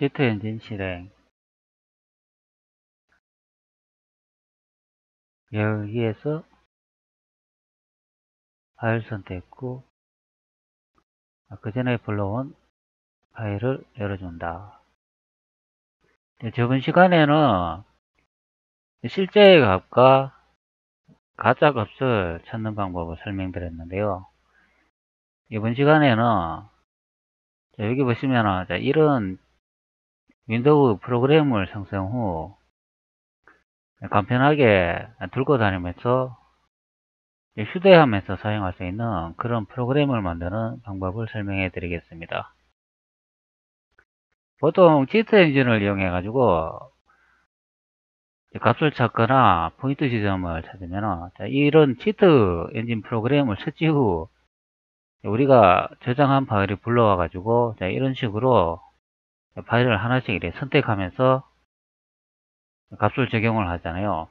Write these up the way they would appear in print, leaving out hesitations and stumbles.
제트 엔진 실행. 여기에서 파일 선택 후 그 전에 불러온 파일을 열어준다. 저번 시간에는 실제의 값과 가짜 값을 찾는 방법을 설명드렸는데요. 이번 시간에는 여기 보시면 이런 윈도우 프로그램을 생성 후 간편하게 들고 다니면서 휴대하면서 사용할 수 있는 그런 프로그램을 만드는 방법을 설명해 드리겠습니다. 보통 치트 엔진을 이용해 가지고 값을 찾거나 포인트 지점을 찾으면 이런 치트 엔진 프로그램을設置후 우리가 저장한 파일이 불러와 가지고 이런 식으로 파일을 하나씩 이렇게 선택하면서 값을 적용을 하잖아요.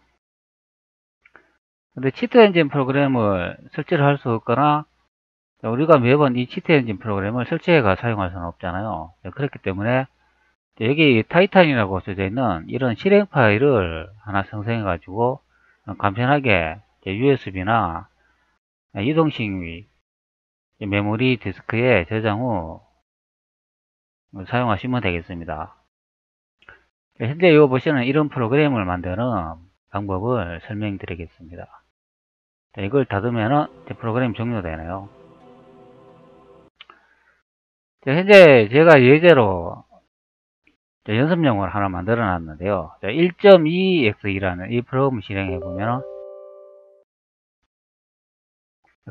근데 치트 엔진 프로그램을 설치를 할 수 없거나 우리가 매번 이 치트 엔진 프로그램을 설치해가 사용할 수는 없잖아요. 그렇기 때문에 여기 타이탄이라고 써져 있는 이런 실행 파일을 하나 생성해 가지고 간편하게 USB나 이동식 메모리 디스크에 저장 후 사용하시면 되겠습니다. 현재 이거 보시는 이런 프로그램을 만드는 방법을 설명드리겠습니다. 이걸 닫으면 프로그램 종료되네요. 현재 제가 예제로 연습용을 하나 만들어 놨는데요. 1.2x이라는 이 프로그램을 실행해 보면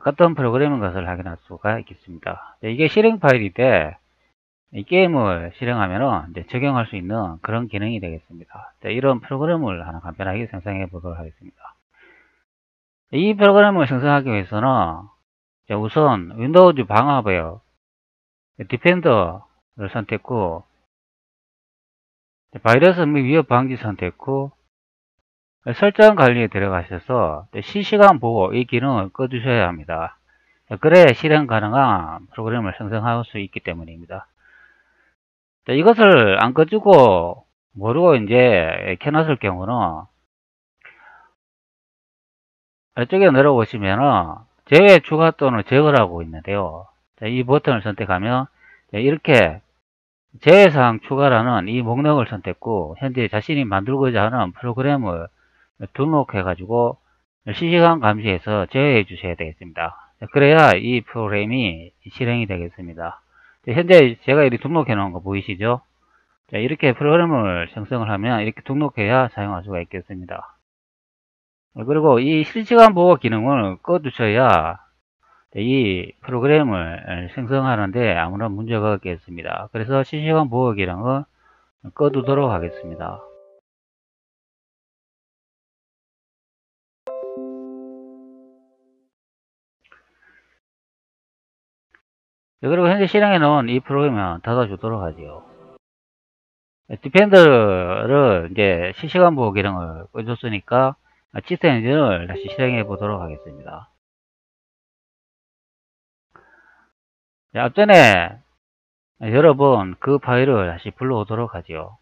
어떤 프로그램인 것을 확인할 수가 있겠습니다. 이게 실행 파일인데 이 게임을 실행하면 적용할 수 있는 그런 기능이 되겠습니다. 이런 프로그램을 하나 간편하게 생성해 보도록 하겠습니다. 이 프로그램을 생성하기 위해서는 우선 윈도우즈 방화웨어 디펜더를 선택 후 바이러스 및 위협 방지 선택 후 설정 관리에 들어가셔서 실시간 보호 이 기능을 꺼주셔야 합니다. 그래야 실행 가능한 프로그램을 생성할 수 있기 때문입니다. 이것을 안 꺼주고 모르고 이제 켜놨을 경우는 이쪽에 내려오시면은 제외 추가 또는 제거라고 있는데요. 이 버튼을 선택하면 이렇게 제외사항 추가라는 이 목록을 선택 후 현재 자신이 만들고자 하는 프로그램을 등록해 가지고 실시간 감시해서 제외해 주셔야 되겠습니다. 그래야 이 프로그램이 실행이 되겠습니다. 현재 제가 이렇게 등록해 놓은 거 보이시죠? 이렇게 프로그램을 생성을 하면 이렇게 등록해야 사용할 수가 있겠습니다. 그리고 이 실시간 보호 기능을 꺼두셔야 이 프로그램을 생성하는데 아무런 문제가 없겠습니다. 그래서 실시간 보호 기능을 꺼두도록 하겠습니다. 그리고 현재 실행해 놓은 이 프로그램을 닫아주도록 하지요. 디펜더를 이제 실시간 보호 기능을 꺼줬으니까 치트 엔진을 다시 실행해 보도록 하겠습니다. 앞전에 여러 번 그 파일을 다시 불러오도록 하지요.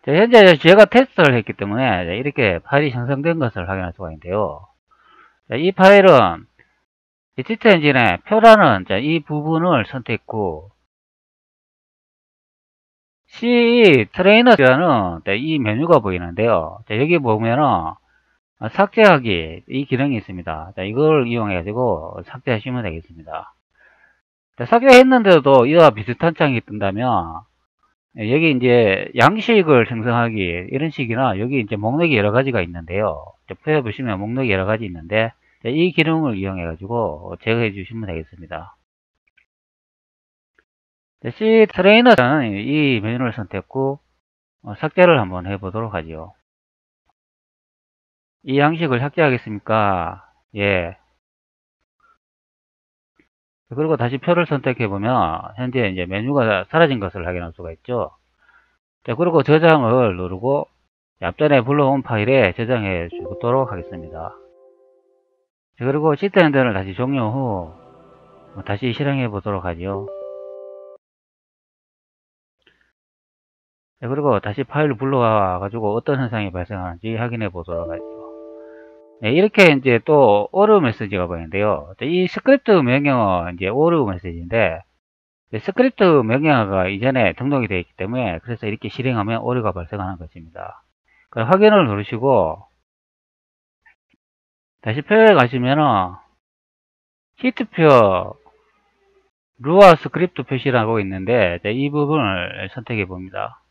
현재 제가 테스트를 했기 때문에 이렇게 파일이 생성된 것을 확인할 수가 있는데요. 이 파일은 치트 엔진의 표라는 이 부분을 선택 후 C 트레이너라는 이 메뉴가 보이는데요. 여기 보면은 삭제하기 이 기능이 있습니다. 이걸 이용해 가지고 삭제하시면 되겠습니다. 삭제했는데도 이와 비슷한 창이 뜬다면 여기 이제 양식을 생성하기 이런 식이나 여기 이제 목록이 여러 가지가 있는데요. 표에 보시면 목록이 여러 가지 있는데 이 기능을 이용해 가지고 제거해 주시면 되겠습니다. C 트레이너라는 이 메뉴를 선택 후 삭제를 한번 해 보도록 하죠. 이 양식을 삭제하겠습니까? 예. 그리고 다시 표를 선택해 보면 현재 이제 메뉴가 사라진 것을 확인할 수가 있죠. 그리고 저장을 누르고 앞전에 불러온 파일에 저장해 주도록 하겠습니다. 그리고 시트 엔진을 다시 종료 후 다시 실행해 보도록 하죠. 그리고 다시 파일을 불러와 가지고 어떤 현상이 발생하는지 확인해 보도록 하죠. 이렇게 이제 또 오류 메시지가 보이는데요. 이 스크립트 명령어 이제 오류 메시지인데, 스크립트 명령어가 이전에 등록이 되어 있기 때문에 그래서 이렇게 실행하면 오류가 발생하는 것입니다. 그럼 확인을 누르시고 다시 표에 가시면은 시트표 루아 스크립트 표시라고 있는데 이 부분을 선택해 봅니다.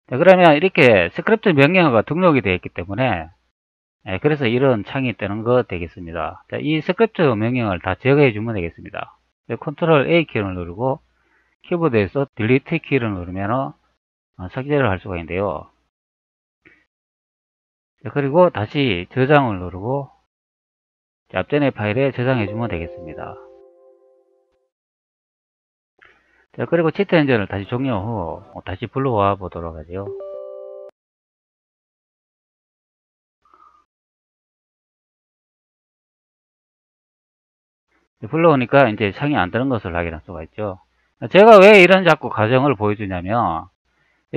그러면 이렇게 스크립트 명령어가 등록이 되어 있기 때문에 그래서 이런 창이 뜨는 거 되겠습니다. 이 스크립트 명령어를 다 제거해 주면 되겠습니다. 컨트롤 A 키를 누르고 키보드에서 딜리트 키를 누르면 삭제를 할 수가 있는데요. 그리고 다시 저장을 누르고 앞전의 파일에 저장해 주면 되겠습니다. 그리고 치트 엔진을 다시 종료 후 다시 불러와 보도록 하죠. 불러오니까 이제 창이 안 뜨는 것을 확인할 수가 있죠. 제가 왜 이런 자꾸 과정을 보여주냐면,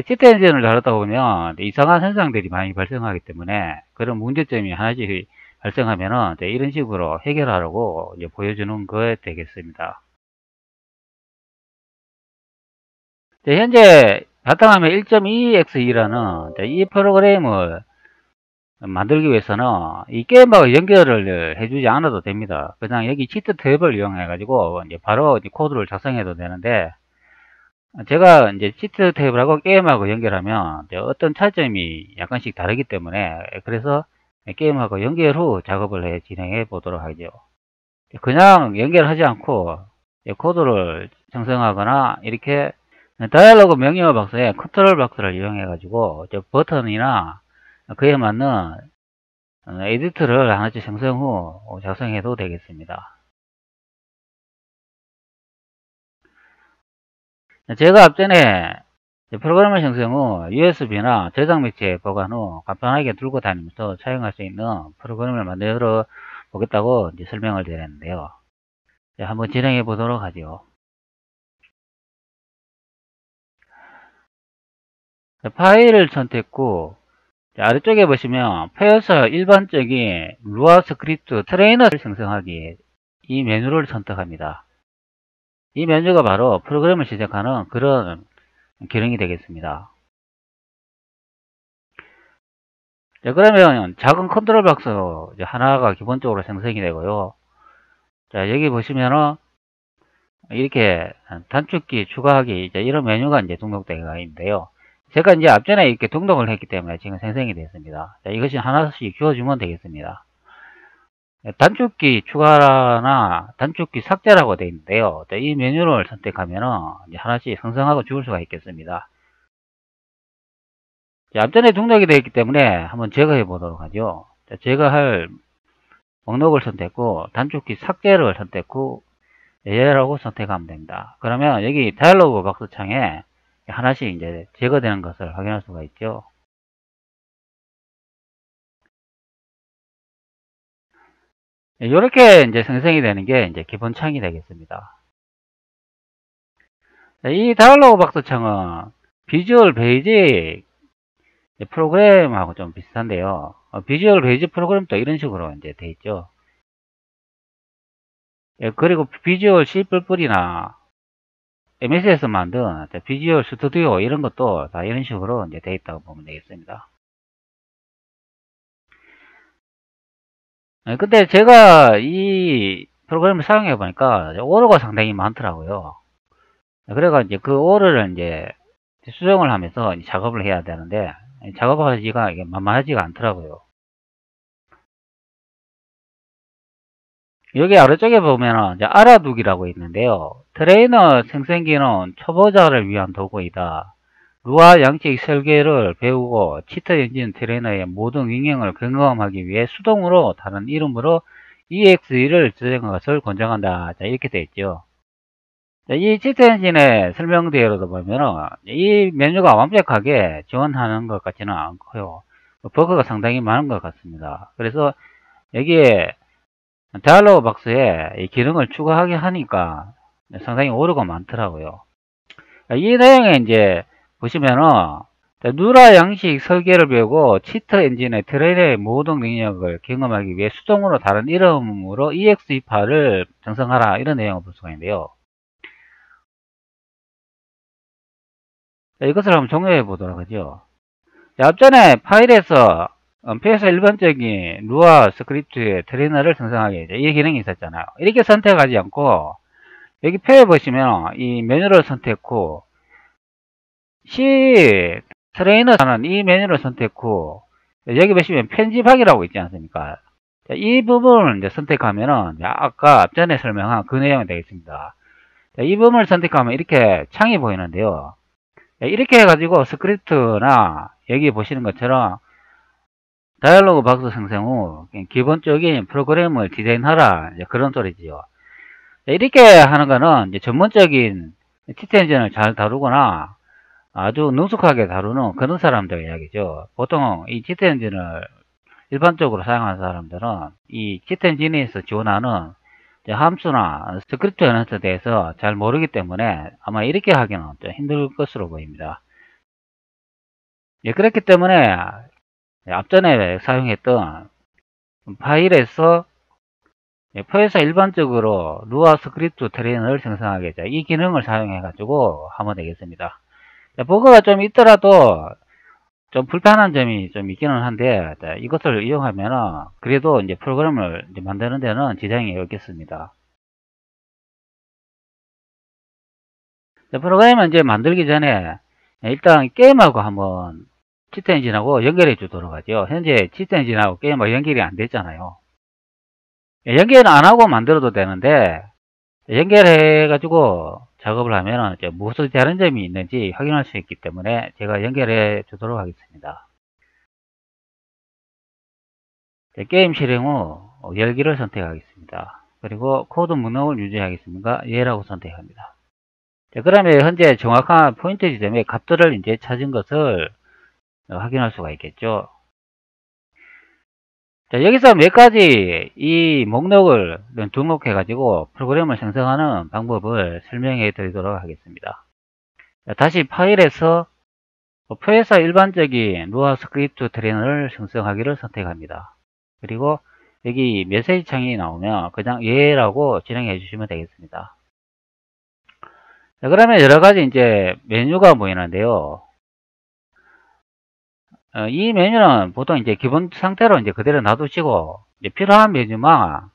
치트 엔진을 다루다 보면 이상한 현상들이 많이 발생하기 때문에 그런 문제점이 하나씩 발생하면은 이런 식으로 해결하라고 이제 보여주는 거에 되겠습니다. 현재 바탕화면 1.2x2라는 이 프로그램을 만들기 위해서는 이 게임하고 연결을 해주지 않아도 됩니다. 그냥 여기 치트 탭을 이용해 가지고 이제 바로 이제 코드를 작성해도 되는데, 제가 이제 치트 탭하고 게임하고 연결하면 이제 어떤 차점이 약간씩 다르기 때문에 그래서 게임하고 연결 후 작업을 진행해 보도록 하죠. 그냥 연결하지 않고 코드를 생성하거나 이렇게 다이얼로그 명령어 박스에 컨트롤 박스를 이용해 가지고 버튼이나 그에 맞는 에디트를 하나씩 생성 후 작성해도 되겠습니다. 제가 앞전에 프로그램을 생성 후 USB나 저장 매체 보관 후 간편하게 들고 다니면서 사용할 수 있는 프로그램을 만들어 보겠다고 설명을 드렸는데요. 한번 진행해 보도록 하죠. 파일을 선택 후 아래쪽에 보시면 폐에서 일반적인 루아 스크립트 트레이너를 생성하기 이 메뉴를 선택합니다. 이 메뉴가 바로 프로그램을 시작하는 그런 기능이 되겠습니다. 그러면 작은 컨트롤 박스 하나가 기본적으로 생성이 되고요. 자, 여기 보시면은 이렇게 단축키 추가하기 이제 이런 메뉴가 이제 등록되어 있는데요. 제가 이제 앞전에 이렇게 등록을 했기 때문에 지금 생성이 됐습니다. 자, 이것이 하나씩 주어주면 되겠습니다. 단축키 추가나 단축키 삭제라고 되어 있는데요. 자, 이 메뉴를 선택하면은 이제 하나씩 생성하고 줄 수가 있겠습니다. 자, 앞전에 등록이 되어 있기 때문에 한번 제거해 보도록 하죠. 자, 제거할 목록을 선택 후 단축키 삭제를 선택 후 예라고 선택하면 됩니다. 그러면 여기 다이얼로그 박스 창에 하나씩 이제 제거되는 것을 확인할 수가 있죠. 이렇게 이제 생성이 되는 게 이제 기본 창이 되겠습니다. 이 다이얼로그 박스 창은 비주얼 베이직 프로그램하고 좀 비슷한데요. 비주얼 베이직 프로그램도 이런 식으로 이제 돼 있죠. 그리고 비주얼 C++이나 MS에서 만든 비주얼 스튜디오 이런 것도 다 이런 식으로 이제 돼 있다고 보면 되겠습니다. 근데 제가 이 프로그램을 사용해 보니까 오류가 상당히 많더라고요. 그래가 이제 그 오류를 이제 수정을 하면서 작업을 해야 되는데 작업하기가 이게 만만하지가 않더라고요. 여기 아래쪽에 보면은 이제 알아두기라고 있는데요. 트레이너 생성기는 초보자를 위한 도구이다. 루아 양식 설계를 배우고 치트 엔진 트레이너의 모든 응용을 경험하기 위해 수동으로 다른 이름으로 EXE를 저장한 것을 권장한다. 자, 이렇게 되어 있죠. 자, 이 치트 엔진의 설명대로도 보면은 이 메뉴가 완벽하게 지원하는 것 같지는 않고요. 버그가 상당히 많은 것 같습니다. 그래서 여기에 다이얼로그 박스에 이 기능을 추가하게 하니까 상당히 오류가 많더라고요. 이 내용에 이제 보시면은 누라 양식 설계를 배우고 치트 엔진의 트레일의 모든 능력을 경험하기 위해 수동으로 다른 이름으로 EXE8을 정성하라, 이런 내용을 볼 수가 있는데요. 이것을 한번 정리해 보도록 하죠. 앞전에 파일에서 은폐에서 일반적인 루아 스크립트의 트레이너를 생성하게 이 기능이 있었잖아요. 이렇게 선택하지 않고 여기 표에 보시면 이 메뉴를 선택 후 C 트레이너라는 이 메뉴를 선택 후 여기 보시면 편집하기라고 있지 않습니까? 이 부분을 이제 선택하면은 아까 앞전에 설명한 그 내용이 되겠습니다. 이 부분을 선택하면 이렇게 창이 보이는데요. 이렇게 해가지고 스크립트나 여기 보시는 것처럼 다이얼로그 박스 생성 후 기본적인 프로그램을 디자인하라, 이제 그런 소리지요. 이렇게 하는 거는 이제 전문적인 치트 엔진을 잘 다루거나 아주 능숙하게 다루는 그런 사람들 이야기죠. 보통 이 치트 엔진을 일반적으로 사용하는 사람들은 이 치트 엔진에서 지원하는 함수나 스크립트 연산에 대해서 잘 모르기 때문에 아마 이렇게 하기는 좀 힘들 것으로 보입니다. 예, 그렇기 때문에 앞전에 사용했던 파일에서 표에서 일반적으로 루아 스크립트 트레이너를 생성하게 이 기능을 사용해 가지고 하면 되겠습니다. 버그가 좀 있더라도 좀 불편한 점이 좀 있기는 한데 이것을 이용하면 그래도 이제 프로그램을 이제 만드는 데는 지장이 없겠습니다. 프로그램을 이제 만들기 전에 일단 게임하고 한번 치트 엔진하고 연결해 주도록 하죠. 현재 치트 엔진하고 게임하고 연결이 안 됐잖아요. 연결 안 하고 만들어도 되는데 연결해 가지고 작업을 하면 이제 무슨 다른 점이 있는지 확인할 수 있기 때문에 제가 연결해 주도록 하겠습니다. 게임 실행 후 열기를 선택하겠습니다. 그리고 코드 목록을 유지하겠습니다. 예라고 선택합니다. 그러면 현재 정확한 포인트 지점에 값들을 이제 찾은 것을 확인할 수가 있겠죠. 자, 여기서 몇 가지 이 목록을 등록해 가지고 프로그램을 생성하는 방법을 설명해 드리도록 하겠습니다. 자, 다시 파일에서 표에서 일반적인 루아 스크립트 트레이너를 생성하기를 선택합니다. 그리고 여기 메시지 창이 나오면 그냥 예라고 진행해 주시면 되겠습니다. 자, 그러면 여러 가지 이제 메뉴가 보이는데요. 이 메뉴는 보통 이제 기본 상태로 이제 그대로 놔두시고 이제 필요한 메뉴만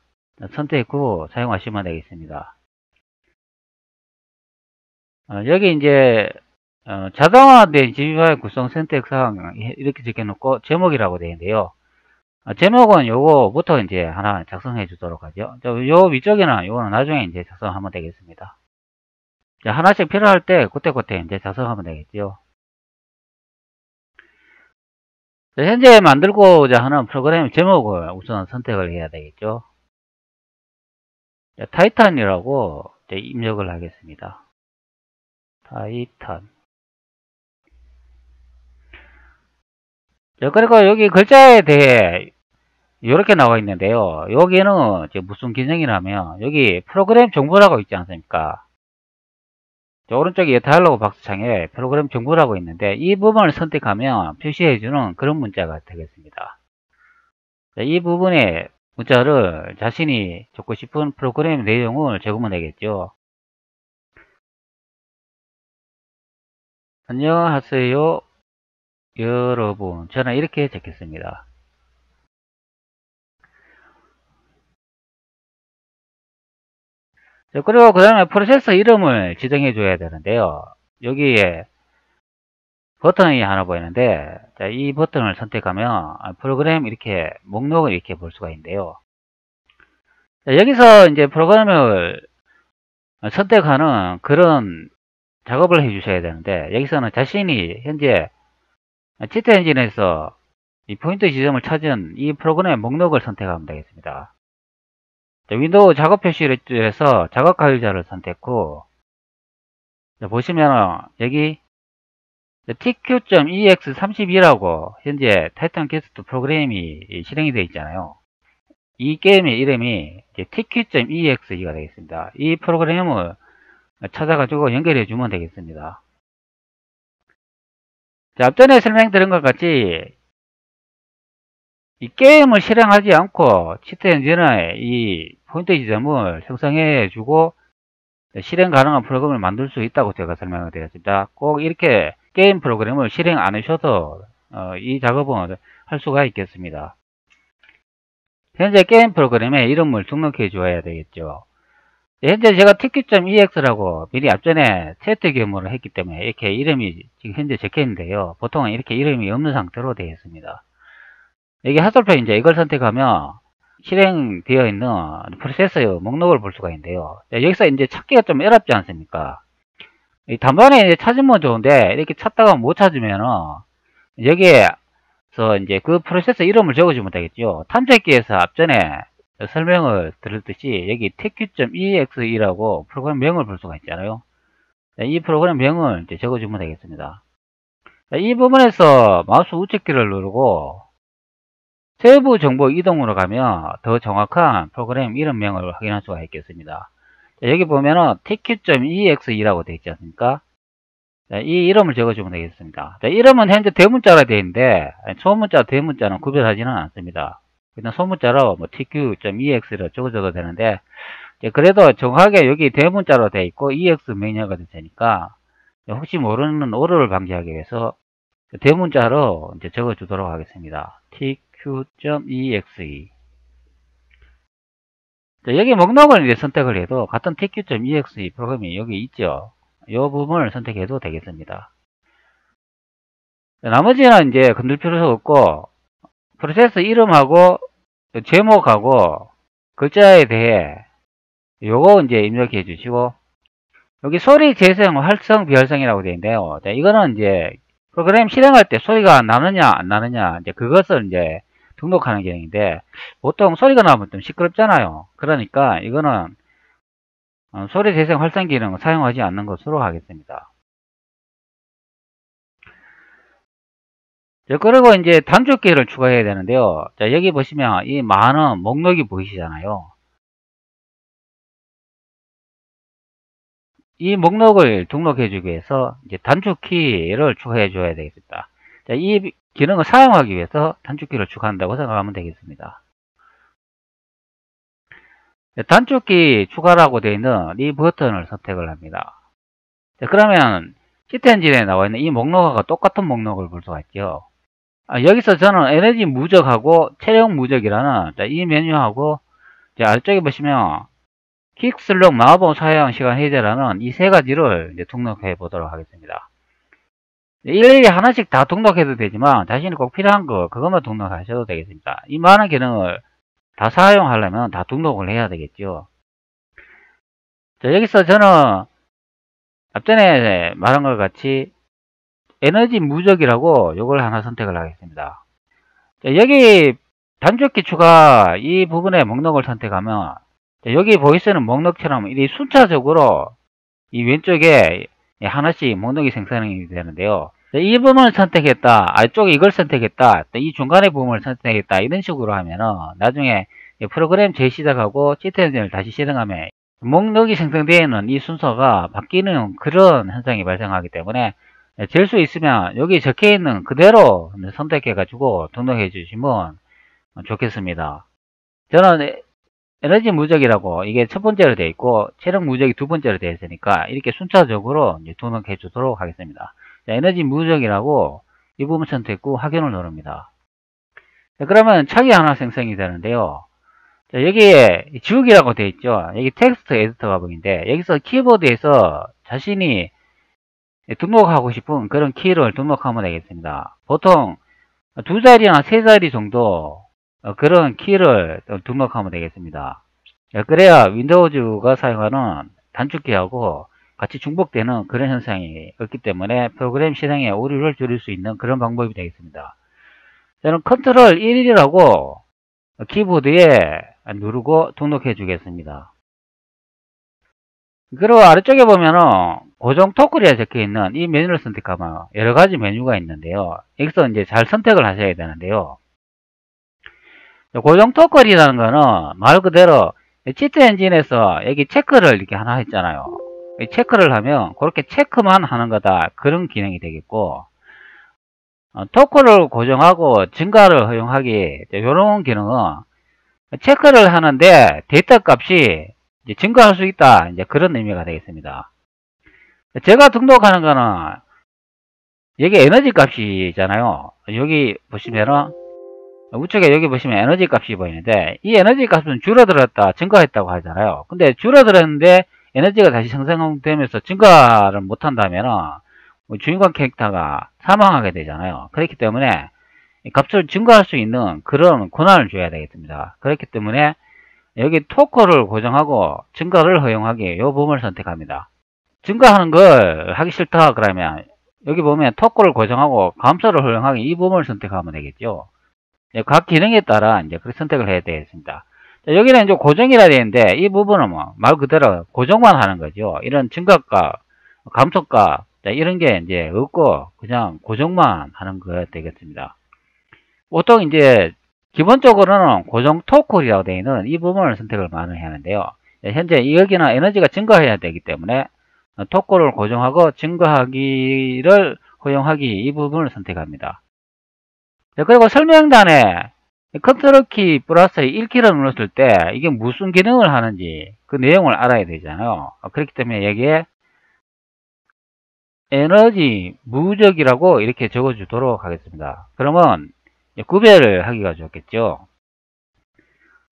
선택 후 사용하시면 되겠습니다. 여기 이제 자동화된 GUI 구성 선택사항 이렇게 적혀놓고 제목이라고 되어 있는데요. 제목은 요거부터 이제 하나 작성해 주도록 하죠. 요 위쪽에는 요거는 나중에 이제 작성하면 되겠습니다. 하나씩 필요할 때 그때그때 이제 작성하면 되겠죠. 현재 만들고자 하는 프로그램 제목을 우선 선택을 해야 되겠죠. 타이탄이라고 입력을 하겠습니다. 타이탄. 그리고 여기 글자에 대해 이렇게 나와 있는데요. 여기는 무슨 기능이라면 여기 프로그램 정보라고 있지 않습니까? 오른쪽에 다이얼로그 박스 창에 프로그램 정보라고 있는데 이 부분을 선택하면 표시해주는 그런 문자가 되겠습니다. 이 부분에 문자를 자신이 적고 싶은 프로그램 내용을 적으면 되겠죠. 안녕하세요 여러분, 저는 이렇게 적겠습니다. 그리고 그 다음에 프로세서 이름을 지정해 줘야 되는데요. 여기에 버튼이 하나 보이는데 이 버튼을 선택하면 프로그램 이렇게 목록을 이렇게 볼 수가 있는데요. 여기서 이제 프로그램을 선택하는 그런 작업을 해 주셔야 되는데 여기서는 자신이 현재 치트 엔진에서 이 포인트 지점을 찾은 이 프로그램의 목록을 선택하면 되겠습니다. 윈도우 작업 표시를 해서 작업 관리자를 선택 후 보시면 여기 tq.ex32라고 현재 타이탄 퀘스트 프로그램이 실행이 되어 있잖아요. 이 게임의 이름이 tq.exe가 되겠습니다. 이 프로그램을 찾아가지고 연결해 주면 되겠습니다. 자, 앞전에 설명드린 것 같이 이 게임을 실행하지 않고 치트 엔진의 이 포인트 지점을 생성해 주고 실행 가능한 프로그램을 만들 수 있다고 제가 설명을 드렸습니다. 꼭 이렇게 게임 프로그램을 실행 안 하셔도 이 작업은 할 수가 있겠습니다. 현재 게임 프로그램에 이름을 등록해 줘야 되겠죠. 현재 제가 tq.ex라고 미리 앞전에 테스트 경험을 했기 때문에 이렇게 이름이 지금 현재 적혀 있는데요. 보통은 이렇게 이름이 없는 상태로 되어 있습니다. 여기 하설표 이제 이걸 선택하면 실행되어 있는 프로세서의 목록을 볼 수가 있는데요. 여기서 이제 찾기가 좀 어렵지 않습니까? 단번에 이제 찾으면 좋은데 이렇게 찾다가 못 찾으면은 여기에서 이제 그 프로세서 이름을 적어주면 되겠죠. 탐색기에서 앞전에 설명을 드렸듯이 여기 tq.exe라고 프로그램 명을 볼 수가 있잖아요. 이 프로그램 명을 이제 적어주면 되겠습니다. 이 부분에서 마우스 우측키를 누르고 세부 정보 이동으로 가면 더 정확한 프로그램 이름명을 확인할 수가 있겠습니다. 여기 보면은 tq.exe라고 되어 있지 않습니까? 이 이름을 적어주면 되겠습니다. 이름은 현재 대문자로 되어 있는데 소문자, 대문자는 구별하지는 않습니다. 그냥 소문자로 뭐 tq.ex를 적어줘도 되는데 그래도 정확하게 여기 대문자로 되어 있고 ex 명령어가 되니까 혹시 모르는 오류를 방지하기 위해서 대문자로 이제 적어주도록 하겠습니다. tq.exe. 여기 목록을 이제 선택을 해도 같은 tq.exe 프로그램이 여기 있죠. 이 부분을 선택해도 되겠습니다. 나머지는 이제 건들 필요가 없고 프로세스 이름하고 제목하고 글자에 대해 요거 이제 입력해 주시고 여기 소리 재생 활성 비활성이라고 되어 있는데요. 이거는 이제 프로그램 실행할 때 소리가 나느냐 안 나느냐 이제 그것을 이제 등록하는 기능인데 보통 소리가 나면 좀 시끄럽잖아요. 그러니까 이거는 소리 재생 활성 기능을 사용하지 않는 것으로 하겠습니다. 그리고 이제 단축키를 추가해야 되는데요. 자, 여기 보시면 이 많은 목록이 보이시잖아요. 이 목록을 등록해 주기 위해서 이제 단축키를 추가해 줘야 되겠습니다. 자, 이 기능을 사용하기 위해서 단축키를 추가한다고 생각하면 되겠습니다. 단축키 추가라고 되어 있는 이 버튼을 선택을 합니다. 자, 그러면 시트 엔진에 나와 있는 이 목록과 똑같은 목록을 볼 수가 있죠. 여기서 저는 에너지 무적하고 체력 무적이라는 이 메뉴하고 아래쪽에 보시면 퀵슬록 마법 사용 시간 해제라는 이 세 가지를 이제 등록해 보도록 하겠습니다. 일일이 하나씩 다 등록해도 되지만 자신이 꼭 필요한 거 그것만 등록하셔도 되겠습니다. 이 많은 기능을 다 사용하려면 다 등록을 해야 되겠죠. 자, 여기서 저는 앞전에 말한 것 같이 에너지 무적이라고 이걸 하나 선택을 하겠습니다. 자, 여기 단축키 추가 이 부분의 목록을 선택하면 여기 보이시는 목록처럼 이 순차적으로 이 왼쪽에 하나씩 목록이 생성이 되는데요. 이 부분을 선택했다, 아래쪽에 이걸 선택했다, 이 중간의 부분을 선택했다 이런 식으로 하면은 나중에 프로그램 재시작하고 시트 엔진을 다시 실행하면 목록이 생성되어 있는 이 순서가 바뀌는 그런 현상이 발생하기 때문에 될 수 있으면 여기 적혀 있는 그대로 선택해 가지고 등록해 주시면 좋겠습니다. 저는 에너지 무적이라고 이게 첫 번째로 되어 있고 체력 무적이 두 번째로 되어 있으니까 이렇게 순차적으로 이제 등록해 주도록 하겠습니다. 자, 에너지 무적이라고 이 부분 선택 후 확인을 누릅니다. 자, 그러면 창이 하나 생성이 되는데요. 자, 여기에 지우기라고 되어 있죠. 여기 텍스트 에디터가 보이는데 여기서 키보드에서 자신이 등록하고 싶은 그런 키를 등록하면 되겠습니다. 보통 두 자리나 세 자리 정도 그런 키를 등록하면 되겠습니다. 그래야 윈도우즈가 사용하는 단축키하고 같이 중복되는 그런 현상이 없기 때문에 프로그램 실행에 오류를 줄일 수 있는 그런 방법이 되겠습니다. 저는 컨트롤 1이라고 키보드에 누르고 등록해 주겠습니다. 그리고 아래쪽에 보면은 고정 토글에 적혀 있는 이 메뉴를 선택하면 여러 가지 메뉴가 있는데요. 여기서 이제 잘 선택을 하셔야 되는데요. 고정 토글이라는 거는 말 그대로 치트 엔진에서 여기 체크를 이렇게 하나 했잖아요. 체크를 하면 그렇게 체크만 하는 거다 그런 기능이 되겠고 토크를 고정하고 증가를 허용하기, 이런 기능은 체크를 하는데 데이터 값이 이제 증가할 수 있다, 이제 그런 의미가 되겠습니다. 제가 등록하는 거는 여기 에너지 값이잖아요. 여기 보시면은 우측에 여기 보시면 에너지 값이 보이는데, 이 에너지 값은 줄어들었다, 증가했다고 하잖아요. 근데 줄어들었는데 에너지가 다시 생성되면서 증가를 못한다면은 주인공 캐릭터가 사망하게 되잖아요. 그렇기 때문에 값을 증가할 수 있는 그런 권한을 줘야 되겠습니다. 그렇기 때문에 여기 토크를 고정하고 증가를 허용하기, 이 부분을 선택합니다. 증가하는 걸 하기 싫다 그러면 여기 보면 토크를 고정하고 감소를 허용하기, 이 부분을 선택하면 되겠죠. 각 기능에 따라 이제 그 선택을 해야 되겠습니다. 자, 여기는 이제 고정이라 되는데, 이 부분은 뭐 말 그대로 고정만 하는 거죠. 이런 증가값, 감소값, 자, 이런 게 이제 없고 그냥 고정만 하는 거 되겠습니다. 보통 이제 기본적으로는 고정 토클이라고 되어 있는 이 부분을 선택을 많이 하는데요. 현재 여기는 에너지가 증가해야 되기 때문에 토클을 고정하고 증가하기를 허용하기, 이 부분을 선택합니다. 그리고 설명단에 컨트롤 키 플러스 1키를 눌렀을 때 이게 무슨 기능을 하는지 그 내용을 알아야 되잖아요. 그렇기 때문에 여기에 에너지 무적이라고 이렇게 적어주도록 하겠습니다. 그러면 구별을 하기가 좋겠죠.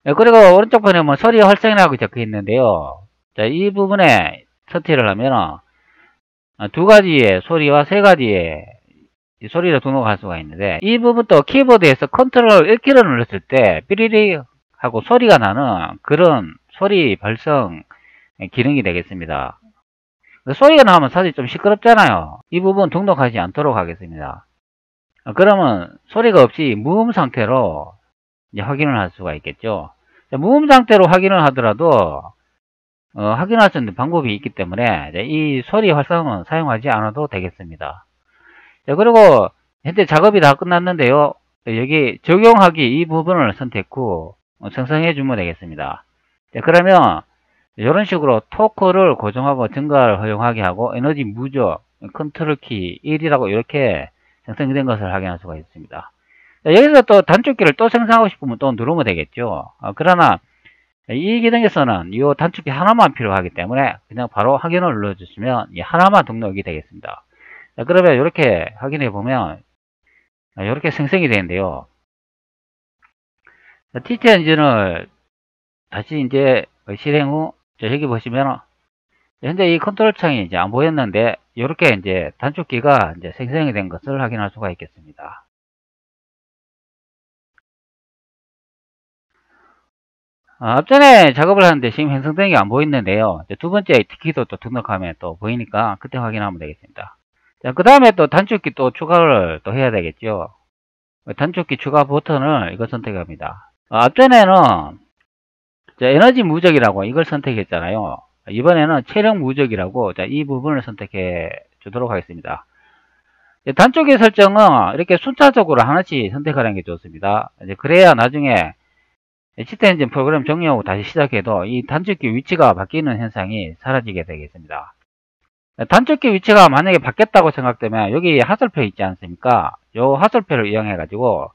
그리고 오른쪽 편에 뭐 소리 활성이라고 적혀 있는데요. 자, 이 부분에 터치를 하면 두 가지의 소리와 세 가지의 소리를 등록할 수가 있는데, 이 부분도 키보드에서 컨트롤 1키를 눌렀을 때 삐리리 하고 소리가 나는 그런 소리 발성 기능이 되겠습니다. 소리가 나면 사실 좀 시끄럽잖아요. 이 부분 등록하지 않도록 하겠습니다. 그러면 소리가 없이 무음 상태로 이제 확인을 할 수가 있겠죠. 무음 상태로 확인을 하더라도 확인할 수 있는 방법이 있기 때문에 이 소리 활성은 사용하지 않아도 되겠습니다. 그리고 현재 작업이 다 끝났는데요. 여기 적용하기, 이 부분을 선택 후 생성해 주면 되겠습니다. 그러면 이런 식으로 토크를 고정하고 증가를 허용하게 하고 에너지 무적, 컨트롤 키 1이라고 이렇게 생성이 된 것을 확인할 수가 있습니다. 여기서 또 단축키를 또 생성하고 싶으면 또 누르면 되겠죠. 그러나 이 기능에서는 이 단축키 하나만 필요하기 때문에 그냥 바로 확인을 눌러주시면 이 하나만 등록이 되겠습니다. 그러면 이렇게 확인해 보면 이렇게 생성이 되는데요. TT 엔진을 다시 이제 실행 후 여기 보시면 현재 이 컨트롤 창이 이제 안 보였는데 이렇게 이제 단축키가 이제 생성이 된 것을 확인할 수가 있겠습니다. 앞전에 작업을 하는데 지금 생성된 게 안 보이는데요. 두 번째 키도 또 등록하면 또 보이니까 그때 확인하면 되겠습니다. 그 다음에 또 단축키 또 추가를 또 해야 되겠죠. 단축키 추가 버튼을 이거 선택합니다. 앞전에는 에너지 무적이라고 이걸 선택했잖아요. 이번에는 체력 무적이라고 이 부분을 선택해 주도록 하겠습니다. 단축키 설정은 이렇게 순차적으로 하나씩 선택하는 게 좋습니다. 그래야 나중에 시스템 엔진 프로그램 종료하고 다시 시작해도 이 단축키 위치가 바뀌는 현상이 사라지게 되겠습니다. 단축키 위치가 만약에 바뀌었다고 생각되면 여기 하설표 있지 않습니까? 이 하설표를 이용해 가지고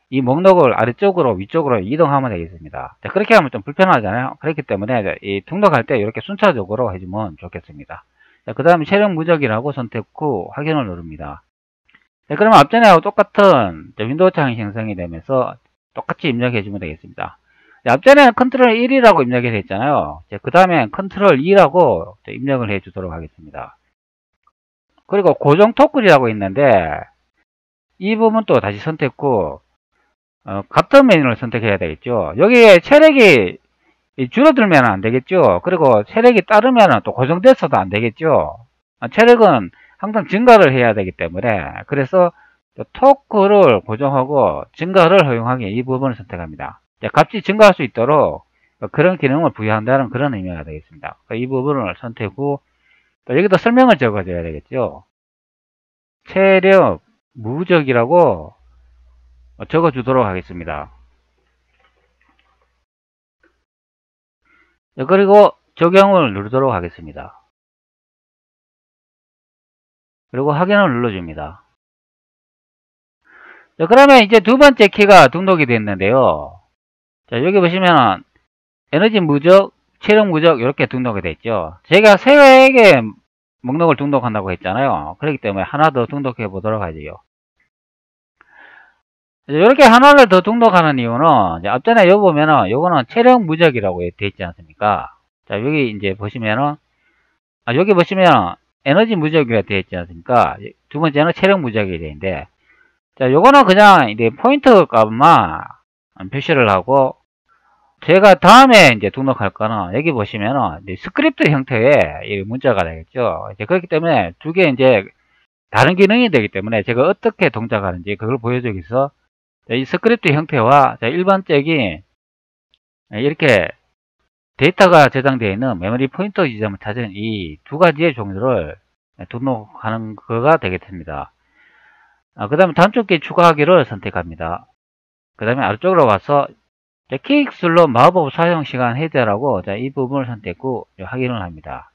이 목록을 아래쪽으로 위쪽으로 이동하면 되겠습니다. 그렇게 하면 좀 불편하잖아요. 그렇기 때문에 이 등록할 때 이렇게 순차적으로 해주면 좋겠습니다. 그 다음에 체력 무적이라고 선택 후 확인을 누릅니다. 그러면 앞전에하고 똑같은 윈도우 창이 생성이 되면서 똑같이 입력해 주면 되겠습니다. 앞전에는 컨트롤 1이라고 입력이 됐잖아요. 그 다음에 컨트롤 2라고 입력을 해 주도록 하겠습니다. 그리고 고정 토클이라고 있는데 이 부분도 다시 선택 후 같은 메뉴를 선택해야 되겠죠. 여기에 체력이 줄어들면 안 되겠죠. 그리고 체력이 따르면 또 고정됐어도 안 되겠죠. 체력은 항상 증가를 해야 되기 때문에 그래서 토크를 고정하고 증가를 허용하기, 이 부분을 선택합니다. 값이 증가할 수 있도록 그런 기능을 부여한다는 그런 의미가 되겠습니다. 이 부분을 선택 후 또 여기도 설명을 적어줘야 되겠죠. 체력 무적이라고 적어주도록 하겠습니다. 그리고 적용을 누르도록 하겠습니다. 그리고 확인을 눌러줍니다. 자, 그러면 이제 두 번째 키가 등록이 됐는데요. 자, 여기 보시면 에너지 무적, 체력 무적 이렇게 등록이 됐죠. 제가 세 개의 목록을 등록한다고 했잖아요. 그렇기 때문에 하나 더 등록해 보도록 하죠. 이렇게 하나를 더 등록하는 이유는 이제 앞전에 여기 보면은 요거는 체력 무적이라고 되어 있지 않습니까? 자, 여기 이제 보시면은 여기 보시면 에너지 무적이라 되어 있지 않습니까? 두 번째는 체력 무적이 되어 있는데, 자, 요거는 그냥 이제 포인트 값만 표시를 하고, 제가 다음에 이제 등록할 거는 여기 보시면은 이제 스크립트 형태의 문자가 되겠죠. 이제 그렇기 때문에 두 개 이제 다른 기능이 되기 때문에 제가 어떻게 동작하는지 그걸 보여주기 위해서 이 스크립트 형태와 일반적인 이렇게 데이터가 저장되어 있는 메모리 포인터 지점을 찾은 이 두 가지의 종류를 등록하는 거가 되겠습니다. 그 다음에 단축키 추가하기를 선택합니다. 그 다음에 아래쪽으로 와서 킥슬로 마법 사용 시간 해제라고 이 부분을 선택 후 확인을 합니다.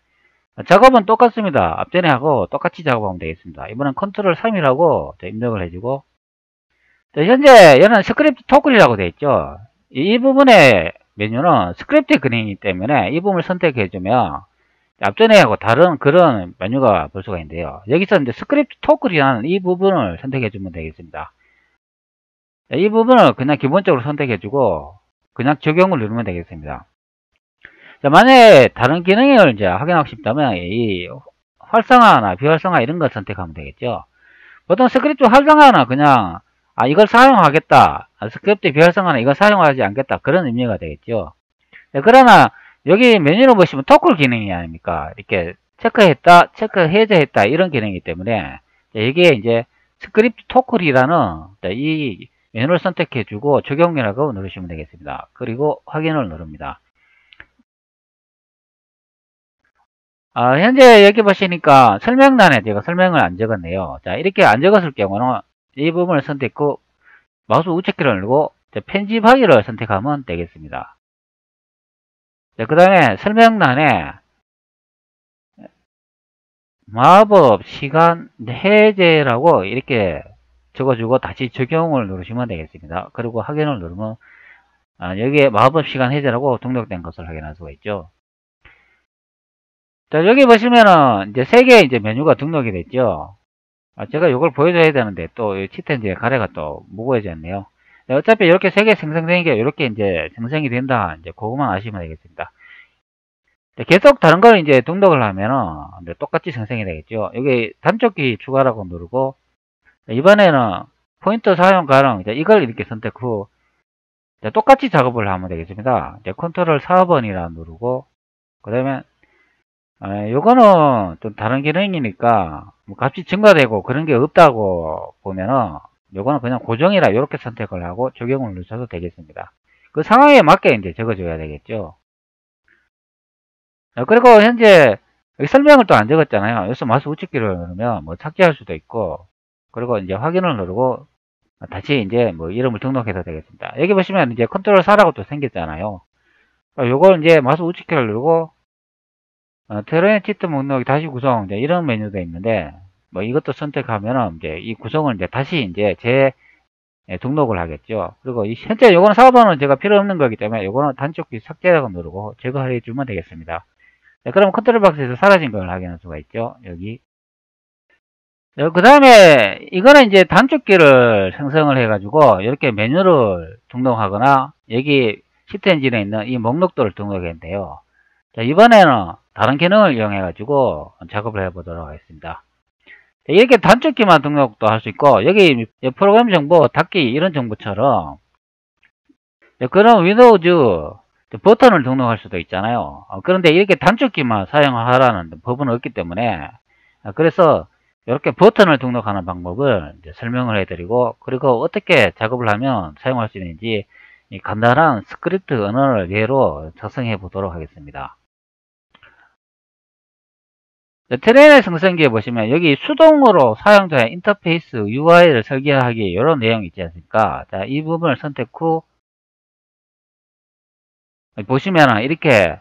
작업은 똑같습니다. 앞전에 하고 똑같이 작업하면 되겠습니다. 이번엔 컨트롤 3이라고 입력을 해주고, 현재 얘는 스크립트 토글이라고 되어 있죠. 이 부분의 메뉴는 스크립트 기능이기 때문에 이 부분을 선택해주면 앞전에 하고 다른 그런 메뉴가 볼 수가 있는데요. 여기서 이제 스크립트 토글이라는 이 부분을 선택해주면 되겠습니다. 이 부분을 그냥 기본적으로 선택해주고 그냥 적용을 누르면 되겠습니다. 자, 만약에 다른 기능을 이제 확인하고 싶다면 이 활성화나 비활성화 이런 걸 선택하면 되겠죠. 보통 스크립트 활성화는 그냥 이걸 사용하겠다, 스크립트 비활성화는 이걸 사용하지 않겠다, 그런 의미가 되겠죠. 그러나 여기 메뉴로 보시면 토글 기능이 아닙니까? 이렇게 체크했다, 체크 해제했다 이런 기능이기 때문에 이게 이제 스크립트 토글이라는 이 메뉴를 선택해주고 적용이라고 누르시면 되겠습니다. 그리고 확인을 누릅니다. 현재 여기 보시니까 설명란에 제가 설명을 안 적었네요. 자, 이렇게 안 적었을 경우는 이 부분을 선택 후 마우스 우측키를 누르고 편집하기를 선택하면 되겠습니다. 그 다음에 설명란에 마법 시간 해제라고 이렇게 적어주고 다시 적용을 누르시면 되겠습니다. 그리고 확인을 누르면 여기에 마법 시간 해제라고 등록된 것을 확인할 수가 있죠. 자, 여기 보시면은 이제 세 개의 이제 메뉴가 등록이 됐죠. 제가 이걸 보여줘야 되는데 또 치텐지의 가래가 또 무거워졌네요. 어차피 이렇게 세 개 생성되는 게 이렇게 이제 생성이 된다. 이제 그것만 아시면 되겠습니다. 계속 다른 걸 이제 등록을 하면은 이제 똑같이 생성이 되겠죠. 여기 단축키 추가라고 누르고, 이번에는 포인터 사용 가능, 이걸 이렇게 선택 후 똑같이 작업을 하면 되겠습니다. 컨트롤 4번이라 누르고, 그 다음에 요거는 좀 다른 기능이니까 값이 증가되고 그런 게 없다고 보면은 요거는 그냥 고정이라 이렇게 선택을 하고 적용을 누르셔도 되겠습니다. 그 상황에 맞게 이제 적어줘야 되겠죠. 그리고 현재 설명을 또 안 적었잖아요. 여기서 마우스 우측키를 누르면 뭐 삭제할 수도 있고, 그리고 이제 확인을 누르고 다시 이제 뭐 이름을 등록해도 되겠습니다. 여기 보시면 이제 컨트롤 4라고 또 생겼잖아요. 요걸 이제 마우스 우측키를 누르고 테레인 치트 목록 다시 구성 이제 이런 메뉴가 있는데 뭐 이것도 선택하면은 이제 이 구성을 이제 다시 이제 등록을 하겠죠. 그리고 현재 요거는 사업번호는 제가 필요 없는 거기 때문에 요거는 단축키 삭제라고 누르고 제거해 주면 되겠습니다. 그럼 컨트롤 박스에서 사라진 걸 확인할 수가 있죠. 여기. 그 다음에 이거는 이제 단축키를 생성을 해가지고 이렇게 메뉴를 등록하거나 여기 시트 엔진에 있는 이 목록들을 등록했는데요. 자, 이번에는 다른 기능을 이용해가지고 작업을 해보도록 하겠습니다. 이렇게 단축키만 등록도 할 수 있고, 여기 프로그램 정보, 닫기 이런 정보처럼 그런 윈도우즈 버튼을 등록할 수도 있잖아요. 그런데 이렇게 단축키만 사용하라는 법은 없기 때문에, 그래서 이렇게 버튼을 등록하는 방법을 이제 설명을 해드리고, 그리고 어떻게 작업을 하면 사용할 수 있는지 간단한 스크립트 언어를 예로 작성해 보도록 하겠습니다. 트레이너 생성기에 보시면 여기 수동으로 사용자의 인터페이스 UI를 설계하기 이런 내용이 있지 않습니까? 자, 이 부분을 선택 후 보시면 이렇게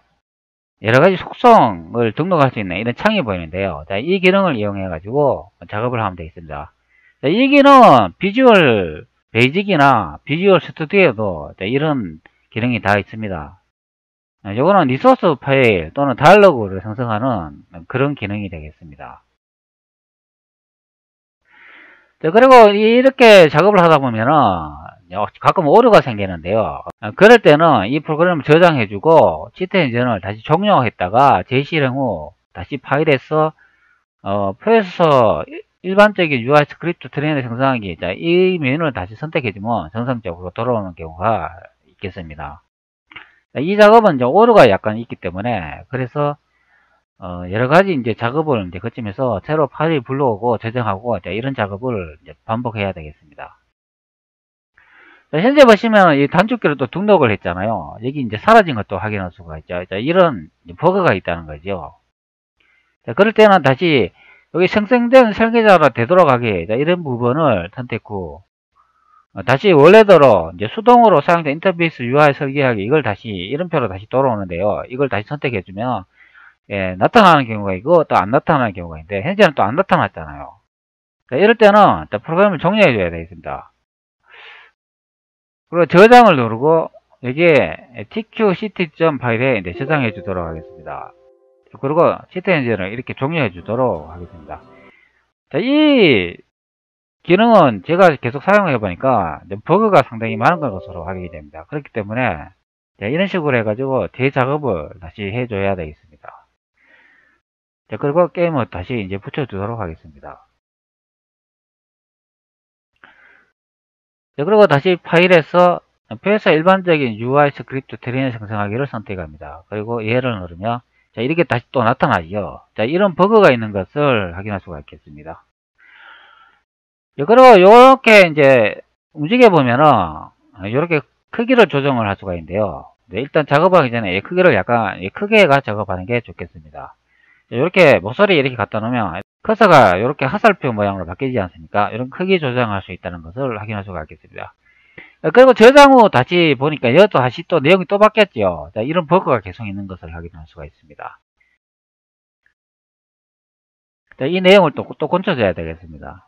여러가지 속성을 등록할 수 있는 이런 창이 보이는데요. 자, 이 기능을 이용해 가지고 작업을 하면 되겠습니다. 자, 이 기능은 비주얼 베이직이나 비주얼 스튜디오에도 이런 기능이 다 있습니다. 요거는 리소스 파일 또는 다이얼로그를 생성하는 그런 기능이 되겠습니다. 그리고 이렇게 작업을 하다 보면은 가끔 오류가 생기는데요. 그럴 때는 이 프로그램을 저장해주고 시트엔진을 다시 종료했다가 재실행 후 다시 파일에서 프로세서 일반적인 UI 스크립트 트레이너 생성하기, 이 메뉴를 다시 선택해주면 정상적으로 돌아오는 경우가 있겠습니다. 이 작업은 이제 오류가 약간 있기 때문에, 그래서 여러 가지 이제 작업을 이제 거치면서 새로 파일을 불러오고 저장하고 이런 작업을 이제 반복해야 되겠습니다. 현재 보시면 이 단축키를 또 등록을 했잖아요. 여기 이제 사라진 것도 확인할 수가 있죠. 이런 버그가 있다는 거죠. 그럴 때는 다시 여기 생성된 설계자로 되돌아가게 이런 부분을 선택 후 다시 원래대로 이제 수동으로 사용된 인터페이스 UI 설계하기, 이걸 다시 이름표로 다시 돌아오는데요. 이걸 다시 선택해주면 나타나는 경우가 있고 또 안 나타나는 경우가 있는데, 현재는 또 안 나타났잖아요. 이럴 때는 프로그램을 종료해 줘야 되겠습니다. 그리고 저장을 누르고 여기에 tqct 파일에 이제 저장해 주도록 하겠습니다. 그리고 시트 엔진을 이렇게 종료해 주도록 하겠습니다. 이 기능은 제가 계속 사용해 보니까 버그가 상당히 많은 것으로 확인이 됩니다. 그렇기 때문에 이런 식으로 해가지고 재작업을 다시 해줘야 되겠습니다. 그리고 게임을 다시 이제 붙여주도록 하겠습니다. 그리고 다시 파일에서 표에서 일반적인 UI 스크립트 트레이너 생성하기를 선택합니다. 그리고 얘를 누르면 이렇게 다시 또 나타나죠. 이런 버그가 있는 것을 확인할 수가 있겠습니다. 그리고 이렇게 이제 움직여 보면은 이렇게 크기를 조정을 할 수가 있는데요. 일단 작업하기 전에 이 크기를 약간 크게 작업하는 게 좋겠습니다. 이렇게 목소리 이렇게 갖다 놓으면 커서가 이렇게 화살표 모양으로 바뀌지 않습니까? 이런 크기 조정할 수 있다는 것을 확인할 수가 있겠습니다. 그리고 저장 후 다시 보니까 이것도 다시 또 내용이 또 바뀌었죠. 이런 버그가 계속 있는 것을 확인할 수가 있습니다. 이 내용을 또 고쳐줘야 되겠습니다.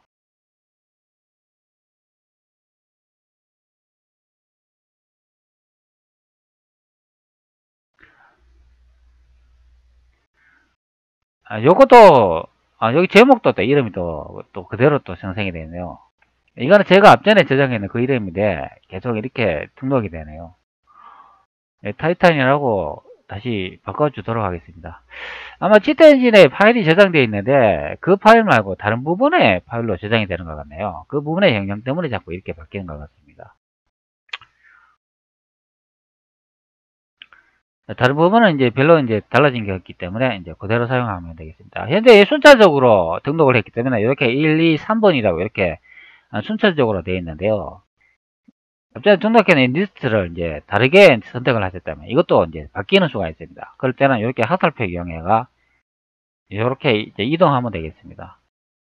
요것도 여기 제목도 또 이름이 또 그대로 또 생성이 되네요. 이거는 제가 앞전에 저장했는 그 이름인데 계속 이렇게 등록이 되네요. 타이탄이라고 다시 바꿔주도록 하겠습니다. 아마 치트 엔진에 파일이 저장되어 있는데 그 파일 말고 다른 부분의 파일로 저장이 되는 것 같네요. 그 부분의 영향 때문에 자꾸 이렇게 바뀌는 것 같습니다. 다른 부분은 이제 별로 이제 달라진 게 없기 때문에 이제 그대로 사용하면 되겠습니다. 현재 순차적으로 등록을 했기 때문에 이렇게 1, 2, 3번이라고 이렇게 순차적으로 되어 있는데요. 갑자기 등록해놓은 리스트를 이제 다르게 선택을 하셨다면 이것도 이제 바뀌는 수가 있습니다. 그럴 때는 이렇게 화살표 이용해가 이렇게 이제 이동하면 되겠습니다.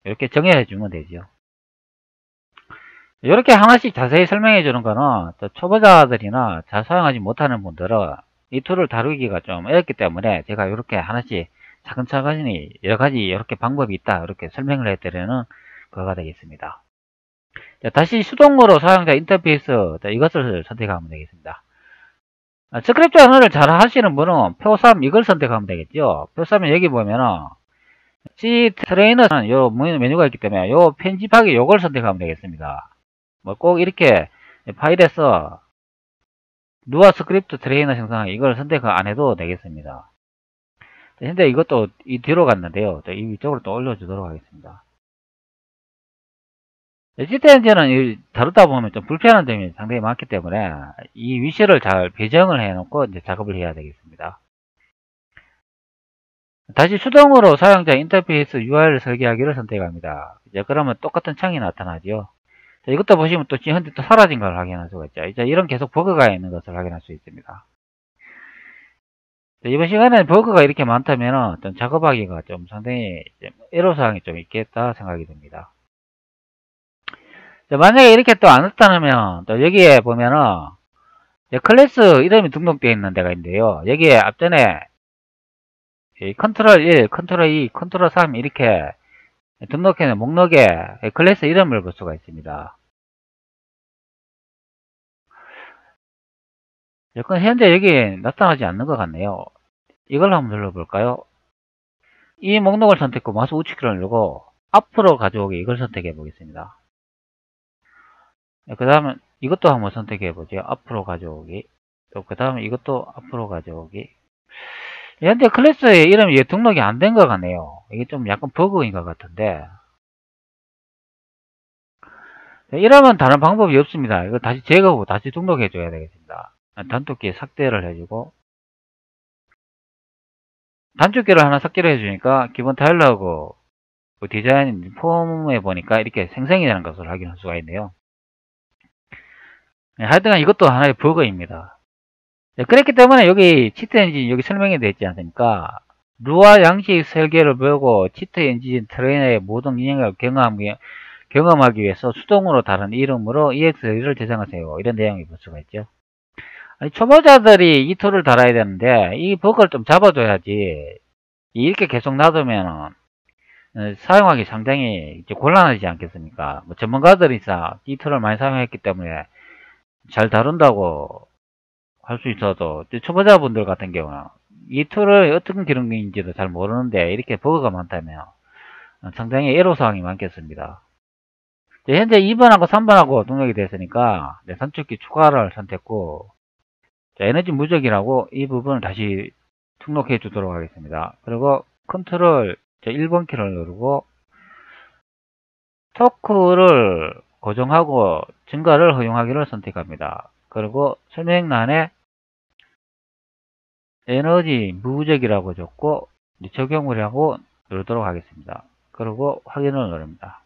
이렇게 정의해 주면 되죠. 이렇게 하나씩 자세히 설명해 주는 거는 또 초보자들이나 잘 사용하지 못하는 분들은 이 툴을 다루기가 좀 어렵기 때문에 제가 이렇게 하나씩 차근차근히 여러 가지 이렇게 방법이 있다 이렇게 설명을 해드리는 거가 되겠습니다. 다시 수동으로 사용자 인터페이스 이것을 선택하면 되겠습니다. 스크립트 언어를 잘 하시는 분은 표3 이걸 선택하면 되겠죠. 표3은 여기 보면은 C 트레이너는 요 메뉴가 있기 때문에 요 편집하기 요걸 선택하면 되겠습니다. 뭐 꼭 이렇게 파일에서 누아 스크립트 트레이너 생성하기 이걸 선택 안 해도 되겠습니다. 현재 이것도 이 뒤로 갔는데요. 이 위쪽으로 또 올려주도록 하겠습니다. 시트엔진은 다루다 보면 좀 불편한 점이 상당히 많기 때문에 이 위치를 잘 배정을 해 놓고 이제 작업을 해야 되겠습니다. 다시 수동으로 사용자 인터페이스 UI를 설계하기를 선택합니다. 이제 그러면 똑같은 창이 나타나죠. 이것도 보시면 또 현재 또 사라진 걸 확인할 수가 있죠. 이제 이런 계속 버그가 있는 것을 확인할 수 있습니다. 이번 시간에는 버그가 이렇게 많다면 좀 작업하기가 좀 상당히 애로사항이 좀 있겠다 생각이 듭니다. 만약에 이렇게 또 안 나타나면 또 여기에 보면은 클래스 이름이 등록되어 있는 데가 있는데요. 여기에 앞전에 컨트롤 1, 컨트롤 2, 컨트롤 3 이렇게 등록해 놓은 목록에 클래스 이름을 볼 수가 있습니다. 여건 현재 여기 나타나지 않는 것 같네요. 이걸 한번 눌러볼까요? 이 목록을 선택하고 마우스 우측키를 누르고 앞으로 가져오기 이걸 선택해 보겠습니다. 그 다음에 이것도 한번 선택해 보죠. 앞으로 가져오기. 또 그 다음에 이것도 앞으로 가져오기. 현재 클래스의 이름이 등록이 안 된 것 같네요. 이게 좀 약간 버그인 것 같은데. 이러면 다른 방법이 없습니다. 이거 다시 제거하고 다시 등록해 줘야 되겠습니다. 단축키 삭제를 해주고, 단축키를 하나 삭제를 해주니까 기본 타일러하고 디자인 폼에 보니까 이렇게 생성이 되는 것을 확인할 수가 있네요. 하여튼 이것도 하나의 버그입니다. 그렇기 때문에 여기 치트 엔진 여기 설명이 되어 있지 않습니까? 루아 양식 설계를 보고 치트 엔진 트레이너의 모든 인형을 경험하기 위해서 수동으로 다른 이름으로 EX를 제작하세요. 이런 내용이 볼 수가 있죠. 아니, 초보자들이 이 툴을 달아야 되는데 이 버그를 좀 잡아줘야지. 이렇게 계속 놔두면 사용하기 상당히 이제 곤란하지 않겠습니까? 뭐 전문가들이 이 툴을 많이 사용했기 때문에 잘 다룬다고 할 수 있어도 초보자분들 같은 경우는 이 툴을 어떤 기능인지도 잘 모르는데 이렇게 버그가 많다면 상당히 애로사항이 많겠습니다. 현재 2번하고 3번하고 등록이 됐으니까 단축키 추가를 선택했고 에너지 무적이라고 이 부분을 다시 등록해 주도록 하겠습니다. 그리고 컨트롤 1번 키를 누르고 토크를 고정하고 증가를 허용하기를 선택합니다. 그리고 설명란에 에너지 무적이라고 적고 적용을 하고 누르도록 하겠습니다. 그리고 확인을 누릅니다.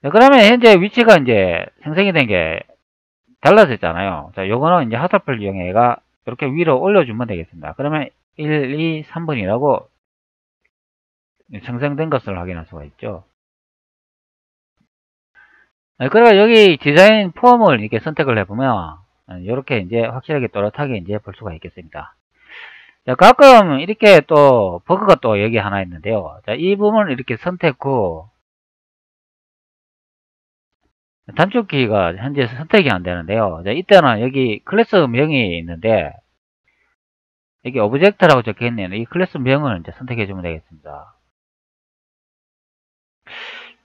그러면 현재 위치가 이제 생성이 된 게 달라졌잖아요. 자, 요거는 이제 하드풀 이용해가 이렇게 위로 올려주면 되겠습니다. 그러면 1, 2, 3번이라고 생성된 것을 확인할 수가 있죠. 그리고 여기 디자인 폼을 이렇게 선택을 해보면 이렇게 이제 확실하게 또렷하게 이제 볼 수가 있겠습니다. 자, 가끔 이렇게 또 버그가 또 여기 하나 있는데요. 자, 이 부분을 이렇게 선택 후 단축키가 현재 선택이 안 되는데요. 자, 이때는 여기 클래스 명이 있는데 여기 오브젝트라고 적혀 있네요. 이 클래스 명을 이제 선택해 주면 되겠습니다.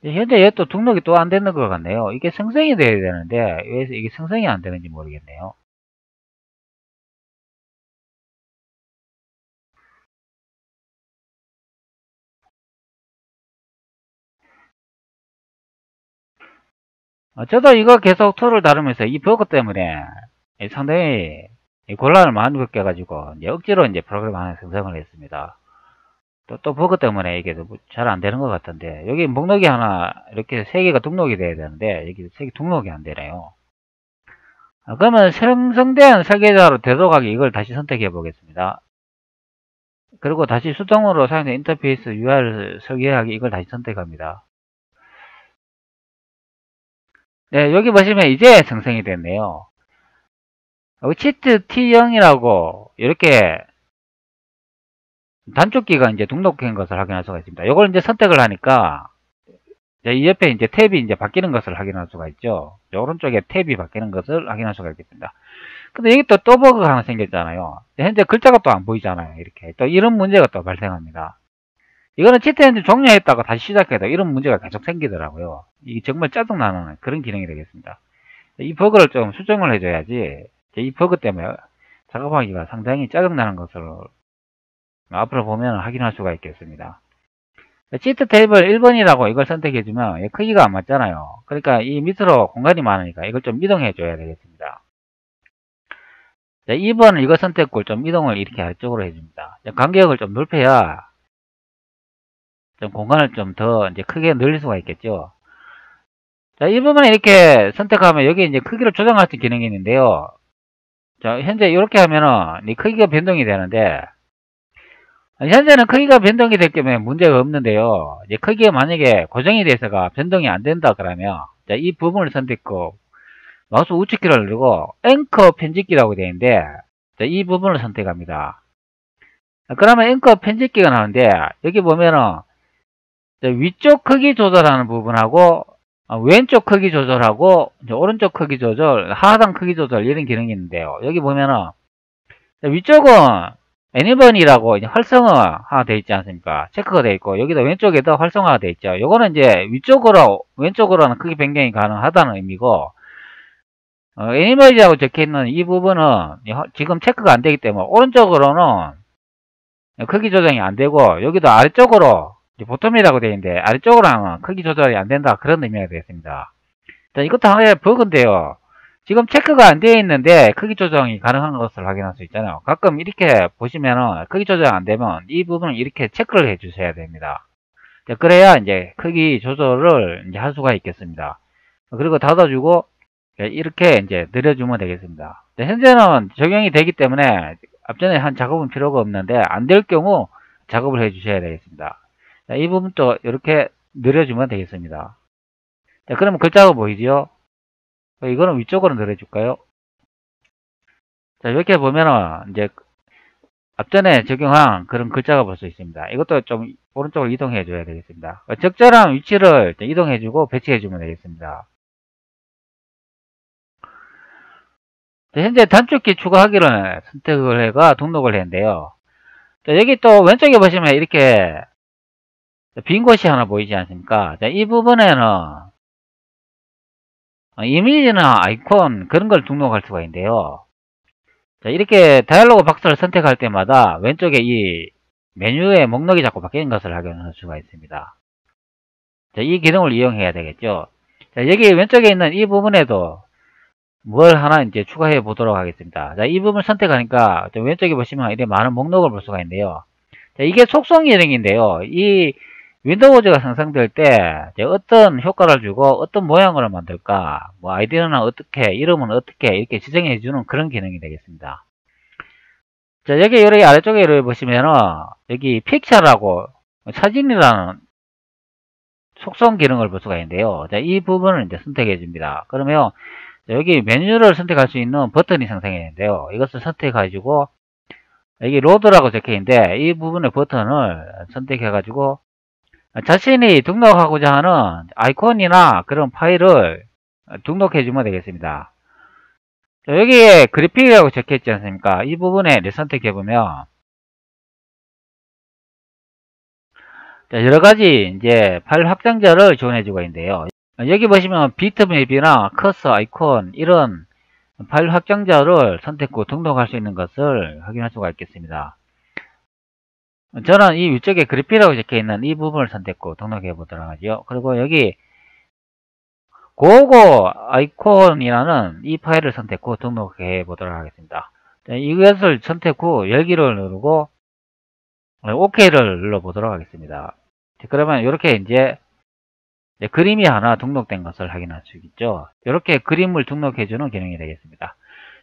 현재 얘 또 등록이 또 안 되는 것 같네요. 이게 생성이 돼야 되는데 왜 이게 생성이 안 되는지 모르겠네요. 저도 이거 계속 툴을 다루면서 이 버그 때문에 상당히 곤란을 많이 겪어가지고 이제 억지로 이제 프로그램 하나 생성을 했습니다. 또 버그 때문에 이게 잘 안 되는 것 같은데 여기 목록이 하나 이렇게 3개가 등록이 돼야 되는데 여기 3개 등록이 안 되네요. 그러면 생성된 설계자로 되돌아가기 이걸 다시 선택해 보겠습니다. 그리고 다시 수동으로 사용된 인터페이스 UI를 설계하기 이걸 다시 선택합니다. 네, 여기 보시면 이제 생성이 됐네요. 치트 T0이라고 이렇게 단축키가 이제 등록된 것을 확인할 수가 있습니다. 이걸 이제 선택을 하니까 이 옆에 이제 탭이 이제 바뀌는 것을 확인할 수가 있죠. 오른쪽에 탭이 바뀌는 것을 확인할 수가 있겠습니다. 근데 여기 또 버그가 하나 생겼잖아요. 현재 글자가 또 안 보이잖아요. 이렇게 또 이런 문제가 또 발생합니다. 이거는 치트 엔진 종료했다가 다시 시작해도 이런 문제가 계속 생기더라고요. 이게 정말 짜증나는 그런 기능이 되겠습니다. 이 버그를 좀 수정을 해줘야지 이 버그 때문에 작업하기가 상당히 짜증나는 것을 앞으로 보면 확인할 수가 있겠습니다. 치트 테이블 1번이라고 이걸 선택해주면 크기가 안 맞잖아요. 그러니까 이 밑으로 공간이 많으니까 이걸 좀 이동해 줘야 되겠습니다. 2번은 이거 선택을 좀 이동을 이렇게 아래쪽으로 해줍니다. 간격을 좀 넓혀야 좀 공간을 좀 더 이제 크게 늘릴 수가 있겠죠. 자, 이 부분에 이렇게 선택하면 여기 이제 크기를 조정할 수 있는 기능이 있는데요. 자, 현재 이렇게 하면은 이 크기가 변동이 되는데 현재는 크기가 변동이 될 경우에 문제가 없는데요. 이제 크기가 만약에 고정이 돼서가 변동이 안 된다 그러면 자, 이 부분을 선택하고 마우스 우측키를 누르고 앵커 편집기라고 되어 있는데 자, 이 부분을 선택합니다. 그러면 앵커 편집기가 나오는데 여기 보면은 위쪽 크기 조절하는 부분하고 왼쪽 크기 조절하고 이제 오른쪽 크기 조절, 하단 크기 조절 이런 기능이 있는데요. 여기 보면은 위쪽은 애니번이라고 이제 활성화가 되어 있지 않습니까? 체크가 되어 있고 여기도 왼쪽에도 활성화가 되어 있죠. 요거는 이제 왼쪽으로는 크기 변경이 가능하다는 의미고 애니번이라고 적혀 있는 이 부분은 지금 체크가 안 되기 때문에 오른쪽으로는 크기 조정이 안 되고 여기도 아래쪽으로 보텀이라고 되어 있는데 아래쪽으로는 크기 조절이 안 된다 그런 의미가 되겠습니다. 자, 이것도 하나의 버그인데요. 지금 체크가 안 되어 있는데 크기 조정이 가능한 것을 확인할 수 있잖아요. 가끔 이렇게 보시면은 크기 조정 안 되면 이 부분을 이렇게 체크를 해 주셔야 됩니다. 자, 그래야 이제 크기 조절을 이제 할 수가 있겠습니다. 그리고 닫아주고 이렇게 이제 늘려주면 되겠습니다. 현재는 적용이 되기 때문에 앞전에 한 작업은 필요가 없는데 안 될 경우 작업을 해 주셔야 되겠습니다. 자, 이 부분도 이렇게 늘려주면 되겠습니다. 자, 그러면 글자가 보이죠? 이거는 위쪽으로 늘려줄까요? 자, 이렇게 보면은 이제 앞전에 적용한 그런 글자가 볼 수 있습니다. 이것도 좀 오른쪽으로 이동해 줘야 되겠습니다. 적절한 위치를 이동해 주고 배치해 주면 되겠습니다. 현재 단축키 추가하기를 선택을 해가 등록을 했는데요. 자, 여기 또 왼쪽에 보시면 이렇게 빈 곳이 하나 보이지 않습니까? 자, 이 부분에는 이미지나 아이콘 그런 걸 등록할 수가 있는데요. 자, 이렇게 다이얼로그 박스를 선택할 때마다 왼쪽에 이 메뉴의 목록이 자꾸 바뀌는 것을 확인할 수가 있습니다. 자, 이 기능을 이용해야 되겠죠. 자, 여기 왼쪽에 있는 이 부분에도 뭘 하나 이제 추가해 보도록 하겠습니다. 자, 이 부분 선택하니까 왼쪽에 보시면 이렇게 많은 목록을 볼 수가 있는데요. 자, 이게 속성 기능인데요. 이 윈도우즈가 생성될 때 어떤 효과를 주고 어떤 모양으로 만들까, 뭐 아이디는 어떻게, 이름은 어떻게 이렇게 지정해 주는 그런 기능이 되겠습니다. 자, 여기 아래쪽에 이렇게 보시면은 여기 픽처라고 사진이라는 속성 기능을 볼 수가 있는데요. 자, 이 부분을 이제 선택해 줍니다. 그러면 여기 메뉴를 선택할 수 있는 버튼이 생성되는데요. 이것을 선택해가지고 여기 로드라고 적혀 있는데 이 부분의 버튼을 선택해가지고 자신이 등록하고자 하는 아이콘이나 그런 파일을 등록해 주면 되겠습니다. 자, 여기에 그래픽이라고 적혀 있지 않습니까? 이 부분에 선택해 보면 여러 가지 이제 파일 확장자를 지원해 주고 있는데요. 여기 보시면 비트맵이나 커서 아이콘 이런 파일 확장자를 선택 후 등록할 수 있는 것을 확인할 수가 있겠습니다. 저는 이 위쪽에 그래픽이라고 적혀 있는 이 부분을 선택 후 등록해 보도록 하죠. 그리고 여기 고고 아이콘이라는 이 파일을 선택 후 등록해 보도록 하겠습니다. 이것을 선택 후 열기를 누르고 OK를 눌러 보도록 하겠습니다. 그러면 이렇게 이제 그림이 하나 등록된 것을 확인할 수 있죠. 이렇게 그림을 등록해주는 기능이 되겠습니다.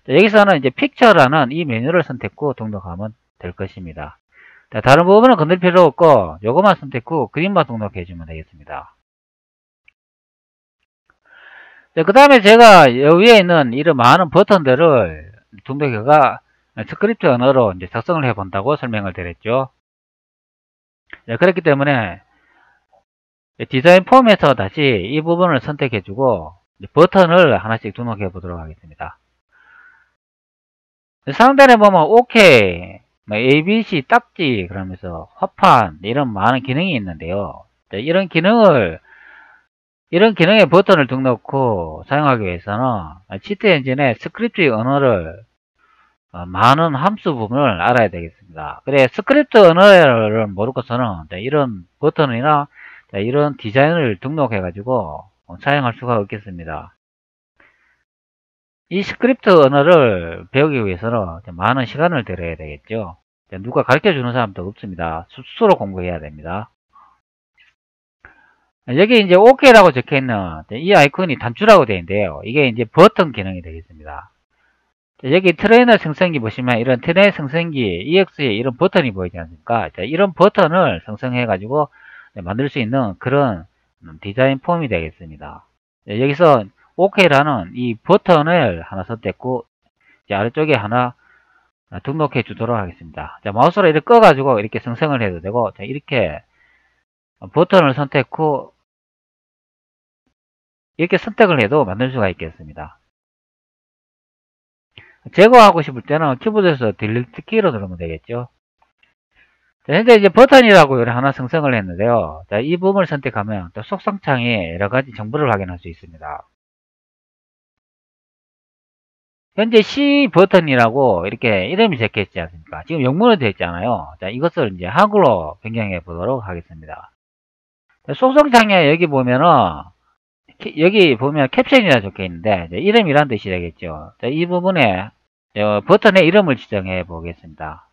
여기서는 이제 픽처라는 이 메뉴를 선택 후 등록하면 될 것입니다. 다른 부분은 건들 필요 없고 이것만 선택 후 그림만 등록해주면 되겠습니다. 그 다음에 제가 여기에 있는 이런 많은 버튼들을 등록해가 스크립트 언어로 이제 작성을 해 본다고 설명을 드렸죠. 그렇기 때문에 디자인 폼에서 다시 이 부분을 선택해 주고 버튼을 하나씩 등록해 보도록 하겠습니다. 상단에 보면 OK, ABC 딱지 그러면서 화판 이런 많은 기능이 있는데요. 이런 기능의 버튼을 등록 후 사용하기 위해서는 치트 엔진의 스크립트 언어를 많은 함수 부분을 알아야 되겠습니다. 그래 스크립트 언어를 모르고서는 이런 버튼이나 이런 디자인을 등록해 가지고 사용할 수가 없겠습니다. 이 스크립트 언어를 배우기 위해서는 많은 시간을 들여야 되겠죠. 누가 가르쳐 주는 사람도 없습니다. 스스로 공부해야 됩니다. 여기 이제 OK라고 적혀 있는 이 아이콘이 단추라고 되어 있는데요. 이게 이제 버튼 기능이 되겠습니다. 여기 트레이너 생성기 보시면 이런 트레이너 생성기 EX에 이런 버튼이 보이지 않습니까? 이런 버튼을 생성해 가지고 만들 수 있는 그런 디자인 폼이 되겠습니다. 여기서 OK라는 이 버튼을 하나 선택 후 아래쪽에 하나 등록해 주도록 하겠습니다. 마우스로 이렇게 꺼 가지고 이렇게 생성을 해도 되고 이렇게 버튼을 선택 후 이렇게 선택을 해도 만들 수가 있겠습니다. 제거하고 싶을 때는 키보드에서 딜리트 키로 누르면 되겠죠. 자, 현재 이제 버튼이라고 하나 생성을 했는데요. 자, 이 부분을 선택하면 또 속성창에 여러 가지 정보를 확인할 수 있습니다. 현재 C 버튼이라고 이렇게 이름이 적혀 있지 않습니까? 지금 영문으로 되어 있잖아요. 자, 이것을 이제 한글로 변경해 보도록 하겠습니다. 자, 속성창에 여기 보면은 여기 보면 캡션이라 적혀 있는데 이름이란 뜻이 되겠죠. 자, 이 부분에 버튼의 이름을 지정해 보겠습니다.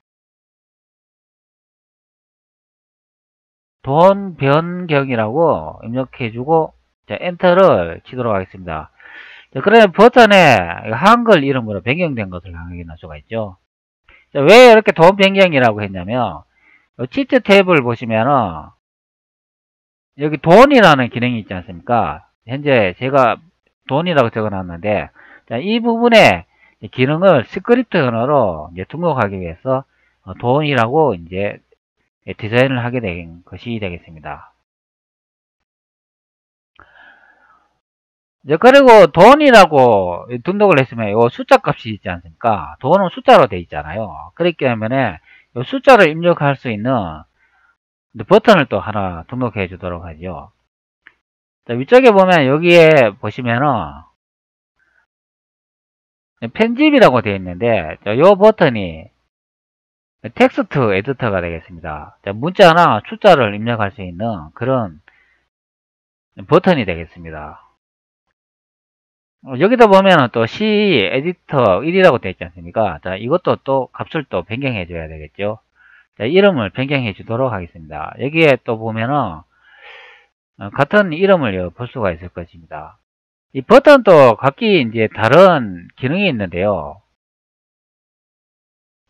돈 변경이라고 입력해주고 엔터를 치도록 하겠습니다. 자, 그러면 버튼에 한글 이름으로 변경된 것을 확인할 수가 있죠. 자, 왜 이렇게 돈 변경이라고 했냐면 치트 탭을 보시면은 여기 돈이라는 기능이 있지 않습니까? 현재 제가 돈이라고 적어놨는데 이 부분에 기능을 스크립트 언어로 이제 등록하기 위해서 돈이라고 이제 디자인을 하게 된 것이 되겠습니다. 그리고 돈이라고 등록을 했으면 이 숫자 값이 있지 않습니까? 돈은 숫자로 되어 있잖아요. 그렇기 때문에 이 숫자를 입력할 수 있는 버튼을 또 하나 등록해 주도록 하죠. 자, 위쪽에 보면 여기에 보시면은 편집이라고 되어 있는데 이 버튼이 텍스트 에디터가 되겠습니다. 자, 문자나 숫자를 입력할 수 있는 그런 버튼이 되겠습니다. 여기다 보면은 또 C 에디터 1이라고 되어 있지 않습니까? 자, 이것도 또 값을 또 변경해 줘야 되겠죠. 자, 이름을 변경해 주도록 하겠습니다. 여기에 또 보면은 같은 이름을 볼 수가 있을 것입니다. 이 버튼도 각기 이제 다른 기능이 있는데요.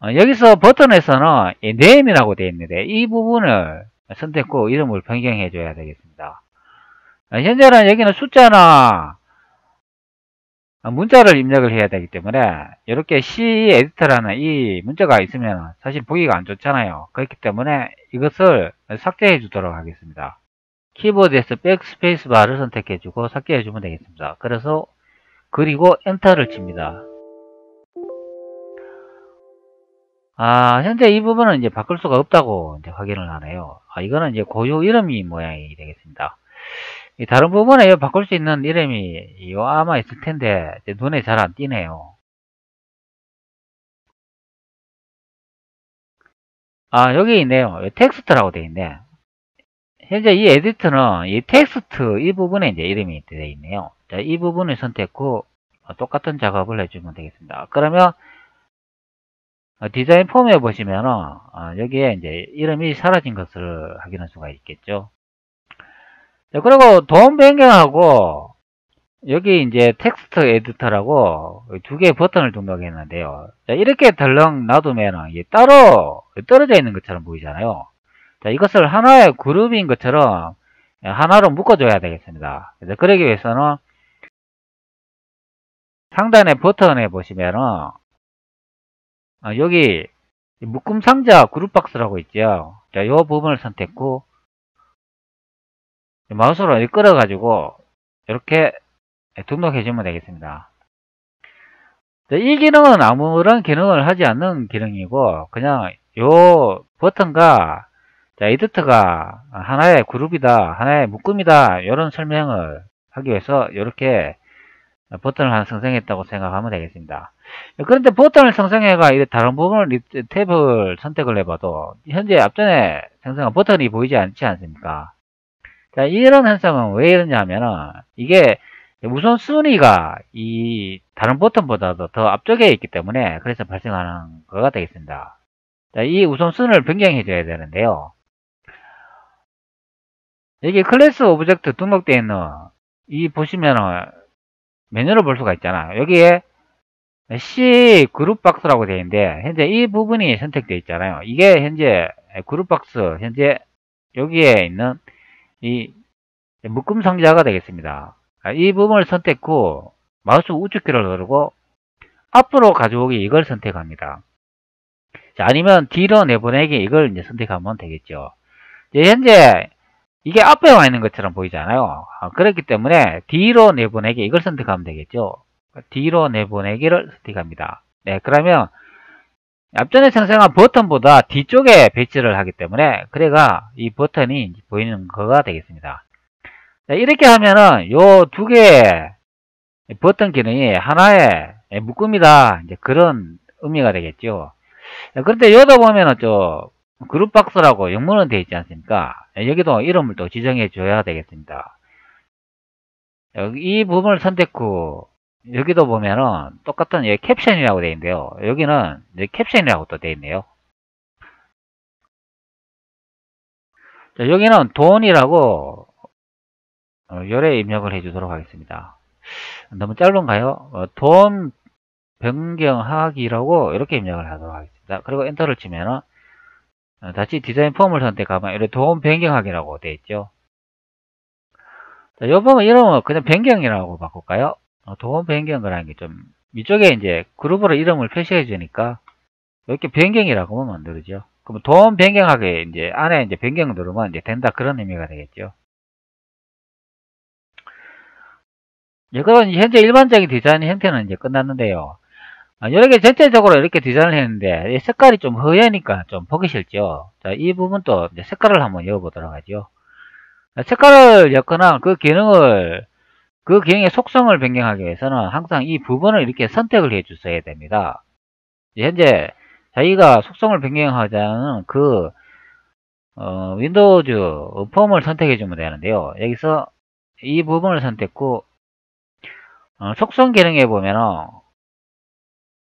여기서 버튼에서는 name이라고 되어 있는데 이 부분을 선택 후 이름을 변경해 줘야 되겠습니다. 현재는 여기는 숫자나 문자를 입력을 해야 되기 때문에 이렇게 C 에디터라는 이 문자가 있으면 사실 보기가 안 좋잖아요. 그렇기 때문에 이것을 삭제해 주도록 하겠습니다. 키보드에서 백스페이스 바를 선택해 주고 삭제해 주면 되겠습니다. 그래서 그리고 엔터를 칩니다. 현재 이 부분은 이제 바꿀 수가 없다고 이제 확인을 하네요. 이거는 이제 고유 이름이 모양이 되겠습니다. 다른 부분에 바꿀 수 있는 이름이 아마 있을 텐데 눈에 잘 안 띄네요. 여기 있네요. 텍스트라고 되어 있네. 현재 이 에디터는 이 텍스트 이 부분에 이제 이름이 되어 있네요. 자, 이 부분을 선택 후 똑같은 작업을 해주면 되겠습니다. 그러면 디자인 폼에 보시면은 여기에 이제 이름이 사라진 것을 확인할 수가 있겠죠. 자, 그리고 돈 변경하고 여기 이제 텍스트 에디터라고 두 개의 버튼을 등록했는데요. 자, 이렇게 덜렁 놔두면 따로 떨어져 있는 것처럼 보이잖아요. 자, 이것을 하나의 그룹인 것처럼 하나로 묶어줘야 되겠습니다. 그래서 그러기 위해서는 상단의 버튼에 보시면은 여기 묶음 상자 그룹 박스라고 있죠. 자, 이 부분을 선택 후 마우스로 끌어 가지고 이렇게 등록해 주면 되겠습니다. 자, 이 기능은 아무런 기능을 하지 않는 기능이고 그냥 요 버튼과 에디터가 하나의 그룹이다, 하나의 묶음이다 이런 설명을 하기 위해서 이렇게 버튼을 하나 생성했다고 생각하면 되겠습니다. 그런데 버튼을 생성해가 다른 부분을 탭을 선택을 해봐도 현재 앞전에 생성한 버튼이 보이지 않지 않습니까? 자, 이런 현상은 왜 이러냐면은 이게 우선 순위가 이 다른 버튼보다도 더 앞쪽에 있기 때문에 그래서 발생하는 거가 되겠습니다. 자, 이 우선순위를 변경해 줘야 되는데요. 여기 클래스 오브젝트 등록되어 있는 이 보시면은 메뉴를 볼 수가 있잖아요. 여기에 C 그룹 박스라고 되어 있는데 현재 이 부분이 선택되어 있잖아요. 이게 현재 그룹 박스 현재 여기에 있는 이 묶음 상자가 되겠습니다. 이 부분을 선택 후 마우스 우측키를 누르고 앞으로 가져오기 이걸 선택합니다. 자, 아니면 뒤로 내보내기 이걸 이제 선택하면 되겠죠. 현재 이게 앞에 와 있는 것처럼 보이잖아요. 그렇기 때문에 뒤로 내보내기 이걸 선택하면 되겠죠. 뒤로 내보내기를 선택합니다. 네, 그러면 앞전에 생성한 버튼보다 뒤쪽에 배치를 하기 때문에 그래가 이 버튼이 보이는 거가 되겠습니다. 자, 이렇게 하면은 요 두 개의 버튼 기능이 하나의 묶음이다. 이제 그런 의미가 되겠죠. 그런데 여기다 보면은 그룹박스라고 영문은 되어 있지 않습니까? 여기도 이름을 또 지정해 줘야 되겠습니다. 이 부분을 선택 후 여기도 보면은 똑같은 캡션이라고 되어 있는데요. 여기는 캡션이라고 또 되어 있네요. 자, 여기는 돈이라고 요래 입력을 해 주도록 하겠습니다. 너무 짧은가요? 돈 변경하기라고 이렇게 입력을 하도록 하겠습니다. 그리고 엔터를 치면은 다시 디자인 폼을 선택하면 이렇게 돈 변경하기라고 되어 있죠. 자, 요 부분 이름은 그냥 변경이라고 바꿀까요? 돈 변경이라는 게 좀 이쪽에 이제 그룹으로 이름을 표시해 주니까 이렇게 변경이라고 만들죠. 그럼 돈 변경하게 이제 안에 이제 변경 누르면 이제 된다 그런 의미가 되겠죠. 이건 현재 일반적인 디자인 형태는 이제 끝났는데요. 이렇게 전체적으로 이렇게 디자인을 했는데 색깔이 좀 허예니까 좀 보기 싫죠. 자, 이 부분도 이제 색깔을 한번 넣어보도록 하죠. 색깔을 엮거나 그 기능의 속성을 변경하기 위해서는 항상 이 부분을 이렇게 선택을 해 주셔야 됩니다. 현재 자기가 속성을 변경하자는 윈도우즈 폼을 선택해 주면 되는데요. 여기서 이 부분을 선택 후 속성 기능에 보면은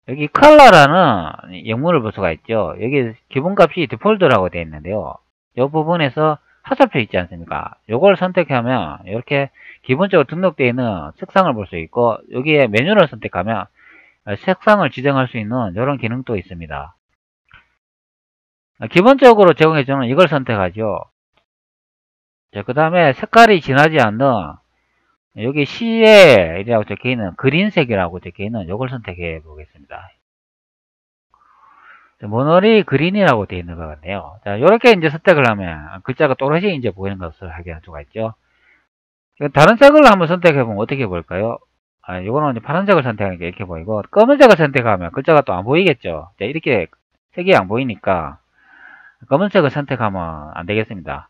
여기 컬러라는 영문을 볼 수가 있죠. 여기 기본값이 디폴트라고 되어 있는데요. 이 부분에서 화살표 있지 않습니까? 이걸 선택하면 이렇게 기본적으로 등록되어 있는 색상을 볼 수 있고 여기에 메뉴를 선택하면 색상을 지정할 수 있는 이런 기능도 있습니다. 기본적으로 제공해주는 이걸 선택하죠. 그 다음에 색깔이 진하지 않는 여기 CL이라고 적혀있는 그린색이라고 적혀있는 이걸 선택해 보겠습니다. 모노리 그린이라고 되어 있는 것 같네요. 자, 이렇게 이제 선택을 하면 글자가 또렷이 이제 보이는 것을 확인할 수가 있죠. 다른 색을 한번 선택해 보면 어떻게 볼까요? 이거는 이제 파란색을 선택하는 게 이렇게 보이고 검은색을 선택하면 글자가 또 안 보이겠죠. 자, 이렇게 색이 안 보이니까 검은색을 선택하면 안 되겠습니다.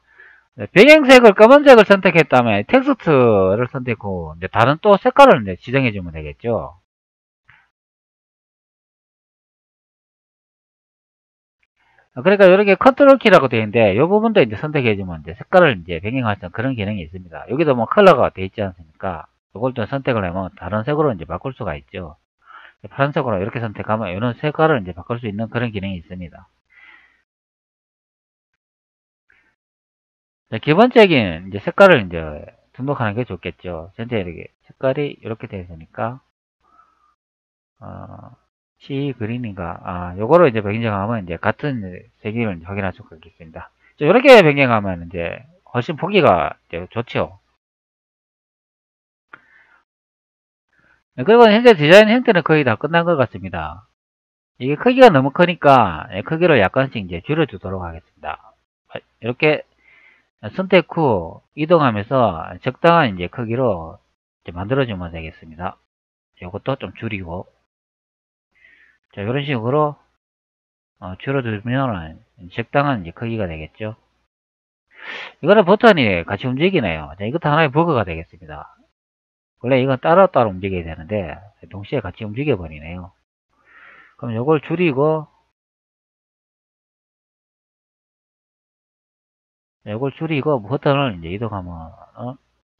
배경색을 검은색을 선택했다면 텍스트를 선택 후 이제 다른 또 색깔을 이제 지정해 주면 되겠죠. 그러니까 이렇게 컨트롤 키라고 되어 있는데 이 부분도 이제 선택해 주면 이제 색깔을 이제 변경할 수 있는 그런 기능이 있습니다. 여기도 뭐 컬러가 되어 있지 않습니까? 이걸 또 선택을 하면 다른 색으로 이제 바꿀 수가 있죠. 파란색으로 이렇게 선택하면 이런 색깔을 이제 바꿀 수 있는 그런 기능이 있습니다. 자, 기본적인 이제 색깔을 이제 등록하는 게 좋겠죠. 현재 이렇게 색깔이 이렇게 되어 있으니까 C 그린인가 요거로 이제 변경하면 이제 같은 색을 확인할 수가 있겠습니다. 자, 이렇게 변경하면 이제 훨씬 보기가 이제 좋죠. 그리고 현재 디자인 형태는 거의 다 끝난 것 같습니다. 이게 크기가 너무 크니까 크기를 약간씩 이제 줄여주도록 하겠습니다. 이렇게 선택 후 이동하면서 적당한 이제 크기로 이제 만들어주면 되겠습니다. 이것도 좀 줄이고 자, 이런 식으로 줄여두면 적당한 이제 크기가 되겠죠. 이거는 버튼이 같이 움직이네요. 자, 이것도 하나의 버그가 되겠습니다. 원래 이건 따로따로 움직여야 되는데 동시에 같이 움직여 버리네요. 그럼 이걸 줄이고 버튼을 이제 이동하면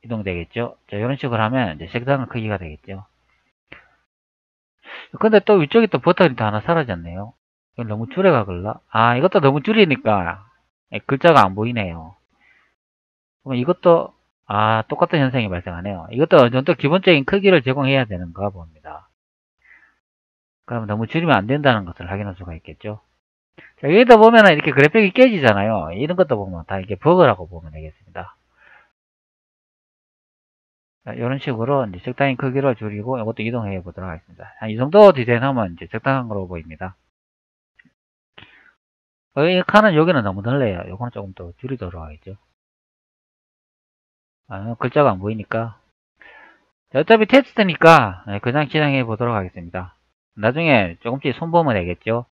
이동되겠죠. 자, 이런 식으로 하면 이제 적당한 크기가 되겠죠. 근데 또 위쪽에 또 버튼이 또 하나 사라졌네요. 이건 너무 줄여가 걸라? 이것도 너무 줄이니까 글자가 안 보이네요. 그럼 이것도 똑같은 현상이 발생하네요. 이것도 어느 정도 기본적인 크기를 제공해야 되는가 봅니다. 그럼 너무 줄이면 안 된다는 것을 확인할 수가 있겠죠. 자, 여기다 보면은 이렇게 그래픽이 깨지잖아요. 이런 것도 보면 다 이게 버그라고 보면 되겠습니다. 자, 이런 식으로 이제 적당히 크기를 줄이고 이것도 이동해 보도록 하겠습니다. 이 정도 디자인하면 이제 적당한 거로 보입니다. 이 칸은 여기는 너무 넓네요. 이거는 조금 더 줄이도록 하겠죠. 글자가 안 보이니까. 자, 어차피 테스트니까 그냥 진행해 보도록 하겠습니다. 나중에 조금씩 손보면 되겠죠.